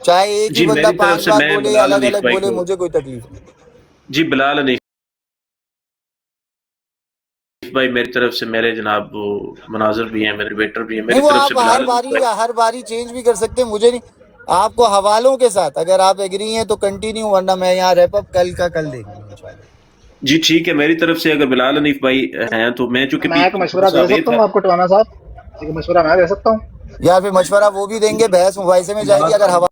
چاہے ایک جی ہی بندہ میری طرف 5 سے بار میں بولے یا بلال الگ حنیف الگ بھائی بولے، کو، مجھے کوئی تکلیف نہیں۔ جی بلال حنیف بھائی میری طرف سے، میرے جناب وہ مناظر بھی ہیں، میرے ویٹر بھی ہیں، نہیں میری وہ طرف سے آپ بلال حنیف بھائی۔ ہر باری چینج بھی کر سکتے ہیں، مجھے نہیں، آپ کو حوالوں کے ساتھ اگر آپ ایگری ہیں تو کنٹینیو، ورنہ میں یہاں ریپ اپ کل کا کل دیکھیں گے انشاءاللہ۔ جی ٹھیک ہے، میری طرف سے اگر بلال حنیف بھائی ہیں تو میں چونکہ میں ایک تھوڑا مشورہ سا دے اوے سکتا تھا۔ ہوں آپ کو ٹوانا صاحب، ایک مشورہ میں دے سکتا ہوں؟ یا پھر مشورہ وہ بھی دیں گے، بحث مباحثے میں جائے گی اگر ہوا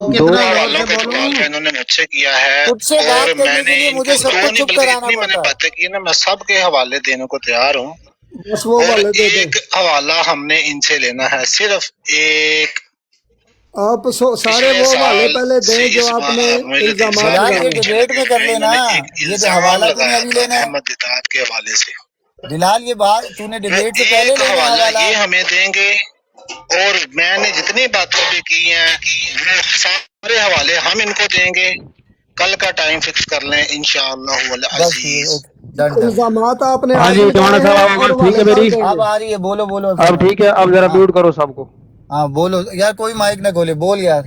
کتنا حوالوں کا سوال کا انہوں نے مجھ سے کیا ہے، خود سے اور بات میں کرنے نے کے لیے ان مجھے کے سب دو کو نہیں چپ بلکہ کرانا اتنی میں نے پڑتا ہے۔ باتیں کی نا، میں سب کے حوالے دینے کو تیار ہوں، بس وہ اور والے دے دیں ایک حوالہ ہم نے ان سے لینا ہے، صرف ایک آپ، سارے پچھلے وہ والے سال پہلے سے دیں جو اس آپ نے مجھ لطیف الزامات صاحب کے بلال یہ لگائے۔ پیچھے ڈیبیٹ لگے میں ہوئے کر ہیں۔ انہوں لینا، نے ایک یہ الزام حوالہ تو نے لگایا ابھی تھا لینا ہے۔ احمد دیدات کے حوالے سے، بلال یہ بات تو نے وہ ڈیبیٹ سے پہلے ایک لینا ہے حوالہ حوالہ۔ یہ ہمیں دیں گے، اور میں نے جتنی باتیں بھی کی ہیں وہ سارے حوالے ہم ان کو دیں گے، کل کا ٹائم فکس کر لیں انشاءاللہ بس ٹھیک ہے، العزیز۔ Okay, done done. الزامات آپ نے ہاں آج جی ٹوانا لگائے صاحب، ہیں اب اور آواز ٹھیک ہے والے کل میری؟ دیں اب گے۔ آ رہی ہے، بولو بولو اب عرفان بھائی۔ ٹھیک ہے، اب ذرا ہاں میوٹ کرو سب کو۔ ہاں بولو یار، کوئی مائک نہ کھولے، بول یار۔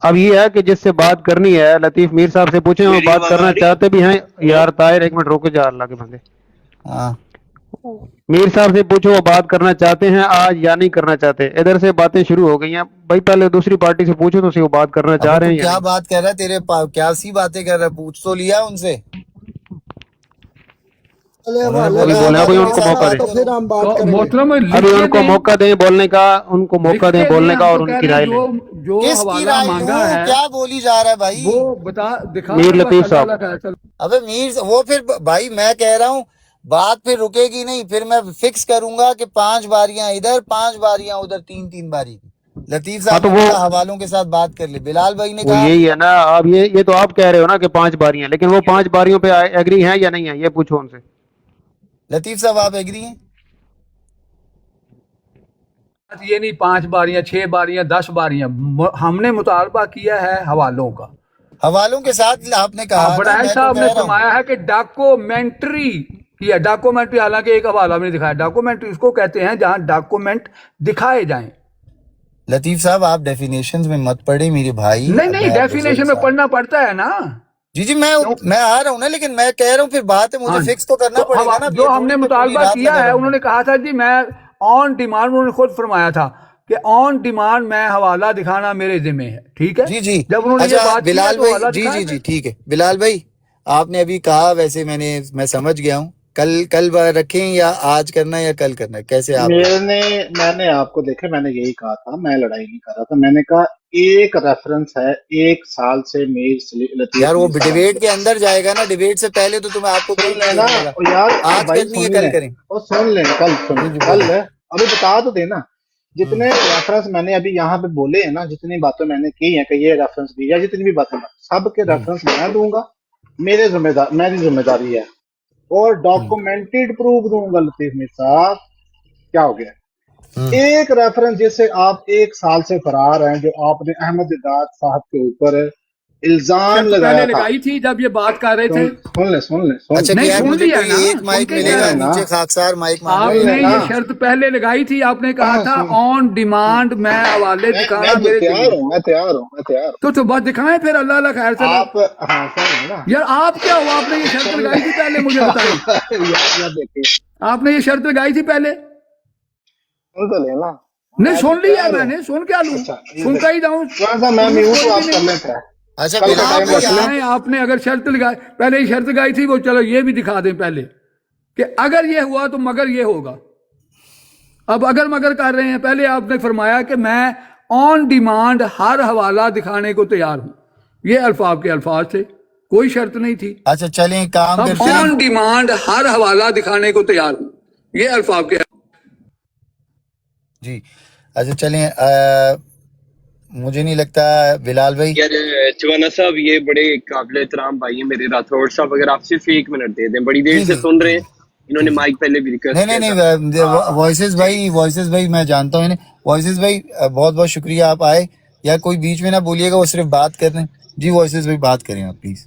اب یہ ہے کہ جس سے بات کرنی ہے لطیف میر صاحب سے پوچھیں، وہ میری بات آواز آ کرنا رہی چاہتے بھی ہیں۔ ہے؟ ہلو، یار طاہر ایک منٹ روکو جا، اللہ کے بندے، ہاں میر صاحب سے پوچھو وہ بات کرنا چاہتے ہیں آج یا نہیں کرنا چاہتے۔ ادھر سے باتیں شروع ہو گئی ہیں بھائی، پہلے دوسری پارٹی سے پوچھو تو وہ بات کرنا چاہ ابے رہے تو ہیں یا کیا نہیں۔ بات کر رہا ہے، تیرے کیا سی باتیں کر رہا ہے، پوچھ تو لیا ان سے، پہلے انہوں نے حوالے ابھی بولا بولے، پیش ابھی حوالوں ان کے کریں کو ساتھ موقع گے دیں، بات تو کرو۔ پھر ہم تو بات کریں گے۔ محترم ابھی لکھ ان کے کو دیں، موقع دیں بولنے کا، ان کو موقع لکھ دیں کے دیں بولنے کا، ہم اور تو ان کہہ کی رہے ہیں رائے لیں۔ جو کس کی حوالہ رائے مانگا لوں، ہے کیا بولی جا رہا ہے بھائی؟ وہ بتا دکھا میر دے بس، لطیف اللہ صاحب، اللہ خیر چل۔ ابے میر وہ پھر بھائی میں کہہ رہا ہوں بات پھر رکے گی نہیں، پھر میں فکس کروں گا کہ 5 باریاں ادھر 5 باریاں ادھر، 3 باری کی۔ لطیف ہاں صاحب تو نے وہ بولا حوالوں کے ساتھ بات کر لے، بلال بھائی نے وہ کہا یہی ہے نا، اب یہ تو آپ کہہ رہے ہو نا کہ 5 باریاں، لیکن وہ 5 باریوں پہ ایگری ہیں یا نہیں ہیں، یہ پوچھو ان سے۔ لطیف صاحب آپ ایگری ہیں؟ یہ نہیں 5 باریاں 6 باریاں 10 باریاں، ہم نے مطالبہ کیا ہے حوالوں کا۔ حوالوں کے ساتھ آپ نے کہا نا، بڑائل میں تو صاحب نے کہہ رہا ہوں فرمایا ہے کہ ڈاکومنٹری کیا، ڈاکومنٹری حالانکہ ایک حوالہ میں نے دکھایا، ڈاکومنٹری اس کو کہتے ہیں جہاں ڈاکومنٹ دکھائے جائیں۔ لطیف صاحب آپ ڈیفینیشنز میں مت پڑے میرے بھائی، نہیں اب نہیں، میں بزرگ ڈیفینیشن میں صاحب، پڑھنا پڑتا ہے نا۔ جی جی کیوں؟ میں آ رہا ہوں نا، لیکن میں کہہ رہا ہوں پھر بات ہے، مجھے ہاں، فکس تو کرنا تو پڑے گا نا، اب جو یہ ہم نے تھوڑی میں پوری مطالبہ رات کیا لگا ہے، رہوں انہوں گا۔ نے کہا تھا جی میں آن ڈیمانڈ، انہوں نے خود فرمایا تھا کہ آن ڈیمانڈ میں حوالہ دکھانا میرے ذمہ ہے، ٹھیک ہے؟ جی جی، جب انہوں نے یہ اچھا بات کیا بلال تو بھائی، حوالہ جی دکھایا جی تھا۔ جی ٹھیک ہے بلال بھائی، آپ نے ابھی کہا، ویسے میں سمجھ گیا ہوں، کل رکھیں یا آج کرنا ہے یا کل کرنا ہے، کیسے آپ؟ میں نے آپ کو دیکھا، میں نے یہی کہا تھا، میں لڑائی نہیں کر رہا تھا، میں نے کہا ایک ریفرنس ہے 1 سال سے یار لطیف وہ میر صاحب ڈیبیٹ کو کے اندر جائے گا نا، ڈیبیٹ سے پہلے تو آپ کو کوئی سن نہیں لینا، دیکھنے لگا، یار آج بھائی کرنی ہے سن کل لیں، کریں۔ اور سن لیں، جی جی کل بولیں۔ ابھی بتا تو دینا، ہوں جتنے ریفرنس میں نے ابھی یہاں پہ بولے ہیں نا، جتنی باتیں میں نے کی ہیں کہ یہ ریفرنس دی، یا جتنی بھی باتیں، سب کے ہوں ریفرنس میں دوں گا، میری ذمہ داری ہے، اور ہوں ڈاکومنٹڈ پروف دوں گا۔ لطیف میر صاحب کیا ہو گیا؟ ہوں ایک ریفرنس جیسے آپ 1 سال سے فرار ہیں، جو آپ نے احمد داد صاحب کے اوپر الزام شرط پہلے لگایا تھا، لگائی تھی جب یہ بات کر رہے تھے۔ سن اچھا لیں، نہیں، یار سن مجھے لیا کوئی نا، ایک سن مائک کے ملے کہہ گا، رہا ہوں۔ نا، نیچے خاکسار مائک مانگ آپ رہے سن ہیں۔ نے لیں نا، یہ شرط پہلے لگائی تھی، آپ نے کہا تھا آن ڈیمانڈ میں حوالے دکھانا میں میرے ذمہ تیار ہے۔ ہوں، میں تیار ہوں تو بات دکھائیں پھر، اللہ اللہ خیر چلا۔ آپ، ہاں سن لیں نا، یار آپ کیا ہوا، آپ نے یہ شرط سن لگائی تھی پہلے، مجھے بتائیں، لیں یار دیکھیے، آپ نے یہ شرط لگائی تھی پہلے؟ سن تو لیں نا، نہیں، میں تو سن لی ہے تیار میں ہوں۔ نے، سن کیا لوں، اچھا یہ سنتا ہی دیکھیں، جاؤں، تھوڑا سا میں پروف میوٹ ہوں، کوئی بھی آپ کر نہیں۔ لیں تھے، اچھا کل کا بلال ٹائم بھائی رکھ لیں۔ آپ، بتائیں، آپ نے اگر شرط لگائی، پہلے یہ شرط لگائی تھی، وہ چلو یہ بھی دکھا دیں پہلے کہ اگر یہ ہوا تو مگر یہ ہوگا۔ اب اگر مگر کر رہے ہیں، پہلے آپ نے فرمایا کہ میں آن ڈیمانڈ ہر حوالہ دکھانے کو تیار ہوں، یہ الفاظ کے الفاظ تھے، کوئی شرط نہیں تھی۔ اچھا چلیں ایک کام اب کرتے ہیں، آن ڈیمانڈ ہر حوالہ دکھانے کو تیار ہوں، یہ الفاظ کے۔ جی اچھا چلیں، مجھے نہیں لگتا بلال بھائی، یار چوانا صاحب یہ بڑے قابل احترام بھائی ہیں میرے، راتھوڑ صاحب اگر آپ صرف 1 منٹ دے دیں، بڑی دیر جی سے جی سن رہے جی ہیں، انہوں جی نے جی مائک پہلے بھی نہیں ریکویسٹ نہیں کیا تھا۔ نہیں، وائسز بھائی میں جانتا ہوں انہیں، وائسز بھائی بہت بہت شکریہ آپ آئے، یا کوئی بیچ میں نہ بولیے گا، وہ صرف بات کر رہے ہیں۔ جی وائسز بھائی بات کریں آپ پلیز۔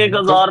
1000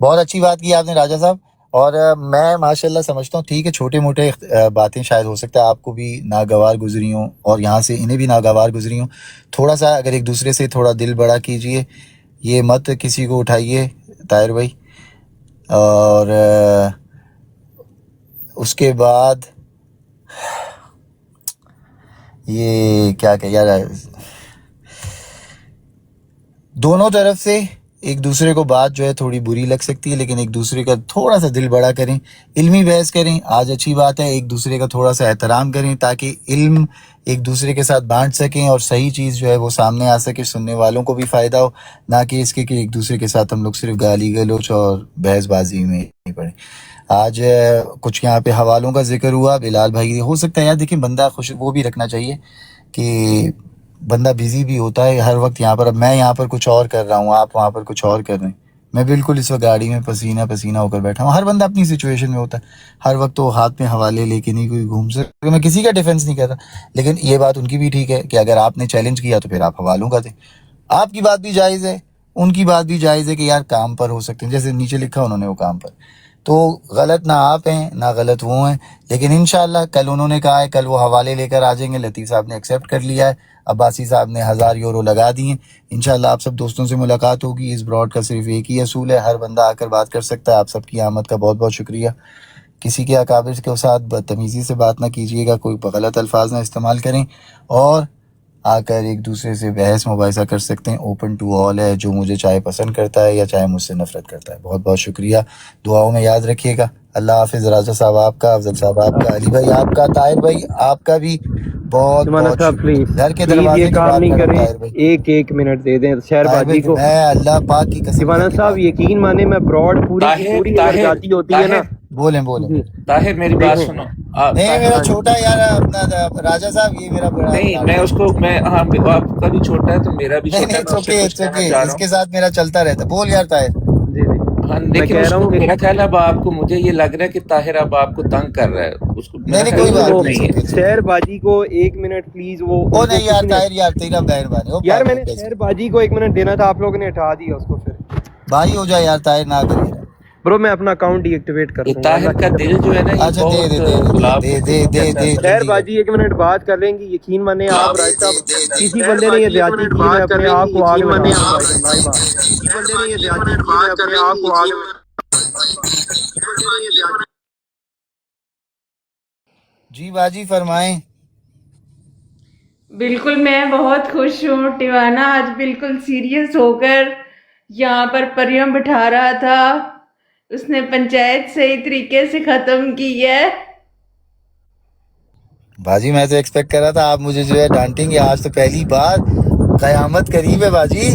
بہت اچھی بات کی آپ نے راجہ صاحب. اور میں ماشاءاللہ سمجھتا ہوں ٹھیک ہے چھوٹے موٹے باتیں شاید ہو سکتا ہے آپ کو بھی ناگوار گزری ہوں اور یہاں سے انہیں بھی ناگوار گزری ہوں. تھوڑا سا اگر ایک دوسرے سے تھوڑا دل بڑا کیجئے, یہ مت کسی کو اٹھائیے طاہر بھائی. اور اس کے بعد یہ کیا کہ یار, دونوں طرف سے ایک دوسرے کو بات جو ہے تھوڑی بری لگ سکتی ہے, لیکن ایک دوسرے کا تھوڑا سا دل بڑا کریں, علمی بحث کریں. آج اچھی بات ہے, ایک دوسرے کا تھوڑا سا احترام کریں تاکہ علم ایک دوسرے کے ساتھ بانٹ سکیں اور صحیح چیز جو ہے وہ سامنے آ سکے, سننے والوں کو بھی فائدہ ہو, نہ کہ اس کے کہ ایک دوسرے کے ساتھ ہم لوگ صرف گالی گلوچ اور بحث بازی میں ہی پڑیں. آج کچھ یہاں پہ حوالوں کا ذکر ہوا, بلال بھائی ہو سکتا ہے یار دیکھیں بندہ خوش وہ بھی رکھنا چاہیے کہ بندہ بیزی بھی ہوتا ہے ہر وقت یہاں پر. اب میں یہاں پر کچھ اور کر رہا ہوں, آپ وہاں پر کچھ اور کر رہے ہیں, میں بالکل اس وقت گاڑی میں پسینہ پسینہ ہو کر بیٹھا ہوں. ہر بندہ اپنی سچویشن میں ہوتا ہے, ہر وقت تو ہاتھ میں حوالے لے کے نہیں کوئی گھوم سکتا. میں کسی کا ڈیفینس نہیں کر رہا, لیکن یہ بات ان کی بھی ٹھیک ہے کہ اگر آپ نے چیلنج کیا تو پھر آپ حوالوں کا دیں. آپ کی بات بھی جائز ہے, ان کی بات بھی جائز ہے کہ یار کام پر ہو سکتے ہیں, جیسے نیچے لکھا انہوں نے وہ کام پر. تو غلط نہ آپ ہیں نہ غلط وہ ہیں, لیکن انشاءاللہ کل انہوں نے کہا ہے کل وہ حوالے لے کر آ جائیں گے. لطیف صاحب نے ایکسیپٹ کر لیا ہے, عباسی صاحب نے 1000 یورو لگا دیے. انشاءاللہ آپ سب دوستوں سے ملاقات ہوگی. اس براڈ کا صرف ایک ہی اصول ہے, ہر بندہ آ کر بات کر سکتا ہے. آپ سب کی آمد کا بہت بہت شکریہ. کسی کے اکابر کے ساتھ بدتمیزی سے بات نہ کیجیے گا, کوئی غلط الفاظ نہ استعمال کریں, اور آ کر ایک دوسرے سے بحث مباحثہ کر سکتے ہیں. اوپن ٹو آل ہے, جو مجھے چاہے پسند کرتا ہے یا چاہے مجھ سے نفرت کرتا ہے. بہت بہت شکریہ, دعاؤں میں یاد رکھیے گا. اللہ حافظ. راجہ صاحب آپ کا, افضل صاحب آپ کا, علی بھائی آپ کا, طاہر بھائی آپ کا بھی بہت سمانا بہت صاحب شکریہ. پلیز گھر کے پلیز دروازے یہ کے کام باہر نہیں کھڑا ہوں کریں, طاہر بھائی. ایک منٹ دے دیں شہر طاہر بازی بھائی کو. میں اللہ پاک کی قسم سمانا کر کے صاحب بات کرتا یقین مانے میں براڈ پوری کی طاہر پوری اگر طاہر جاتی ہوتی ہے نا. طاہر ہوں. بولیں بولیں. جی طاہر میری بات دیکھیں سنو. نہیں میرا ہاں جی چھوٹا یار اپنا راجہ صاحب, یہ میرا بڑا نہیں میں لاڈلا اس کو میں ہاں آپ کا بھی چھوٹا ہے تو میرا بھی نہیں چھوٹا نہیں, ہے, اٹس میں اس سے اوکے کچھ اٹس کہنا اوکے, چاہ رہا اس ہوں. کے ساتھ میرا چلتا رہتا. بول یار طاہر. جی جی ہاں میں لیکن کہہ اس رہا کو ہوں کہ میرا خیال ہے اب آپ کو مجھے یہ لگ رہا ہے کہ طاہر اب آپ کو تنگ کر رہا ہے, اس کو نہیں میرا نہیں خیال کوئی وہ بات ضرورت وہ نہیں, نہیں ہے. It's okay. شہر بازی کو 1 منٹ پلیز, وہ او ان کو نہیں یار کسی نے طاہر یار تیرا مہربانی ہو یار میں نے بھائی, شہر بازی کو 1 منٹ دینا تھا, آپ لوگوں نے ہٹا دیا اس کو. پھر بھائی ہو جائے یار طاہر, نہ کر یار. برو میں اپنا اکاؤنٹ ڈی ایکٹیویٹ کر یہ دوں گا, طاہر اللہ کا کی دل جو ہے نا یہ اچھا دے بہت دے دے دے گلاب دے کے دے پھول دے جیسا دے ہے. شہر جلدی کر. بازی 1 منٹ بات کر لیں گی, یقین مانے آپ دے رائٹ دے صاحب دے دے کسی دے. بندے نے یہ زیادتی کی, میں اپنے آپ کو آگ لگا دوں گا اللہ بات. کسی بندے نے یہ زیادتی کی, میں اپنے آپ کو آگ لگا. جی باجی فرمائیں. بالکل میں بہت خوش ہوں. ٹیوانا آج بالکل سیریس ہو کر یہاں پر پریوں بٹھا رہا تھا, اس نے پنچایت صحیح طریقے سے ختم کی ہے. باجی میں تو ایکسپیکٹ کر رہا تھا آپ مجھے جو ہے ڈانٹیں گے, آج تو پہلی بار. قیامت قریب ہے باجی.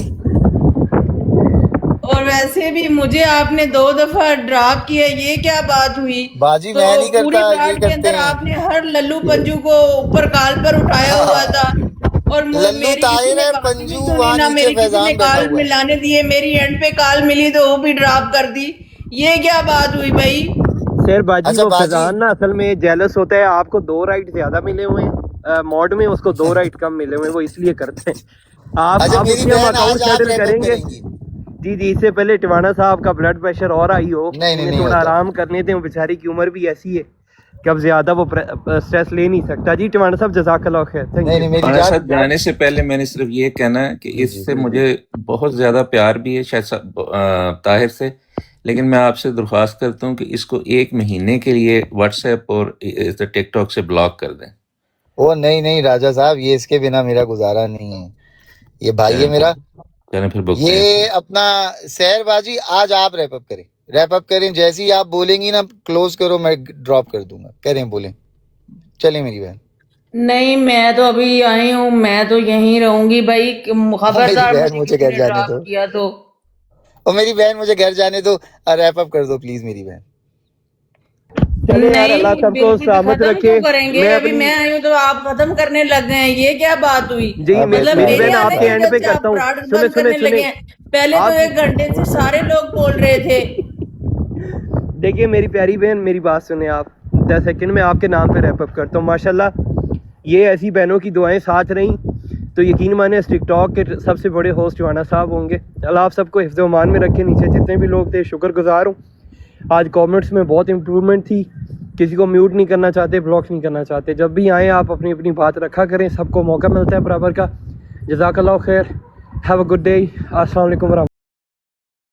اور ویسے بھی مجھے آپ نے 2 دفعہ ڈراپ کیا, یہ کیا بات ہوئی؟ باجی تو میں نہیں پوری کرتا, یہ براڈ کے کرتے اندر ہیں. آپ نے ہر للو پنجو کو اوپر کال پر اٹھایا ہوا تھا, اور للو میری کسی طاہر نے ہے, بات بھی پنجو نہیں سنی, وہاں نہ نیچے میری کسی نے فیضان بیٹھا کال ہوا ہے. ملانے دیے. میری اینڈ پہ کال ملی تو وہ بھی ڈراپ کر دی. یہ کیا بات ہوئی بھائی؟ شہر بازی اچھا وہ باجی, فیضان نا اصل میں جیلس ہوتا ہے, آپ کو 2 رائٹ زیادہ ملے ہوئے ہیں موڈ میں, اس کو 2 رائٹ کم ملے ہوئے ہیں, وہ اس لیے کرتے ہیں. اچھا آپ اس میری کے ہم بہن اکاؤنٹ آج آپ سیٹل ریپ کریں اپ گے. کریں گی. جی جی, اس سے پہلے ٹوانا صاحب کا بلڈ پریشر اور آئی ہو, نہیں نہیں انہیں نہیں تھوڑا ہوتا. آرام کرنے دیں, وہ بیچاری کی عمر بھی ایسی ہے کہ اب زیادہ وہ اسٹریس لے نہیں سکتا. جی ٹوانا صاحب جزاک اللہ خیر, تھینک نہیں یو. نہیں میری خانہ جان. صاحب جانے سے پہلے میں نے صرف یہ کہنا ہے کہ جی اس جی سے مجھے بہت زیادہ پیار بھی ہے شاید طاہر سے, لیکن میں آپ سے درخواست کرتا ہوں کہ اس کو 1 مہینے کے لیے واٹس ایپ اور ٹک ٹاک سے بلاک کر دیں. او نہیں نہیں راجہ صاحب, یہ اس کے بنا میرا گزارا نہیں ہے. یہ بھائی ہے میرا. چلیں پھر بکتے ہیں. یہ اپنا سحر باجی آج آپ ریپ اپ کریں, ریپ اپ کریں. جیسے ہی آپ بولیں گی نا کلوز کرو, میں ڈراپ کر دوں گا. کریں, بولیں, چلیں میری بہن. نہیں میں تو ابھی آئی ہوں, میں تو یہیں رہوں گی بھائی. میری خبردار بہن مجھے مجھے کسی گھر نے جانے دو, ڈراپ کیا تو. اور میری بہن مجھے گھر جانے دو, ریپ اپ کر دو پلیز میری بہن. چلے یار, اللہ نہیں سب کو بالکل بھی سلامت ختم رکھے. کیوں کریں گے؟ میں ابھی اپنی میں آئی ہوں تو آپ ختم کرنے لگ گئے ہیں, یہ کیا بات ہوئی؟ جی مطلب میری میرے بہن آپ آنے کے کی اینڈ وجہ پہ سے آپ کرتا ہوں. پراڈکٹ سنیں بند سنیں کرنے سنیں لگے ہیں. پہلے تو آپ 1 گھنٹے سے سارے لوگ بول رہے تھے. دیکھیے میری پیاری بہن, میری بات سنیں آپ. 10 سیکنڈ میں آپ کے نام پہ ریپ اپ کرتا ہوں. ماشاءاللہ یہ ایسی بہنوں کی دعائیں ساتھ رہیں. تو یقین مانیں اس ٹک ٹاک کے سب سے بڑے ہوسٹ جوانا صاحب ہوں گے. اللہ آپ سب کو حفظ و امان میں رکھے. نیچے جتنے بھی لوگ تھے شکر گزار ہوں. آج کامنٹس میں بہت امپرومنٹ تھی. کسی کو میوٹ نہیں کرنا چاہتے, بلاکس نہیں کرنا چاہتے. جب بھی آئیں آپ اپنی اپنی بات رکھا کریں, سب کو موقع ملتا ہے برابر کا. جزاک اللہ خیر. Have a good day. السلام علیکم ورحمۃ اللہ.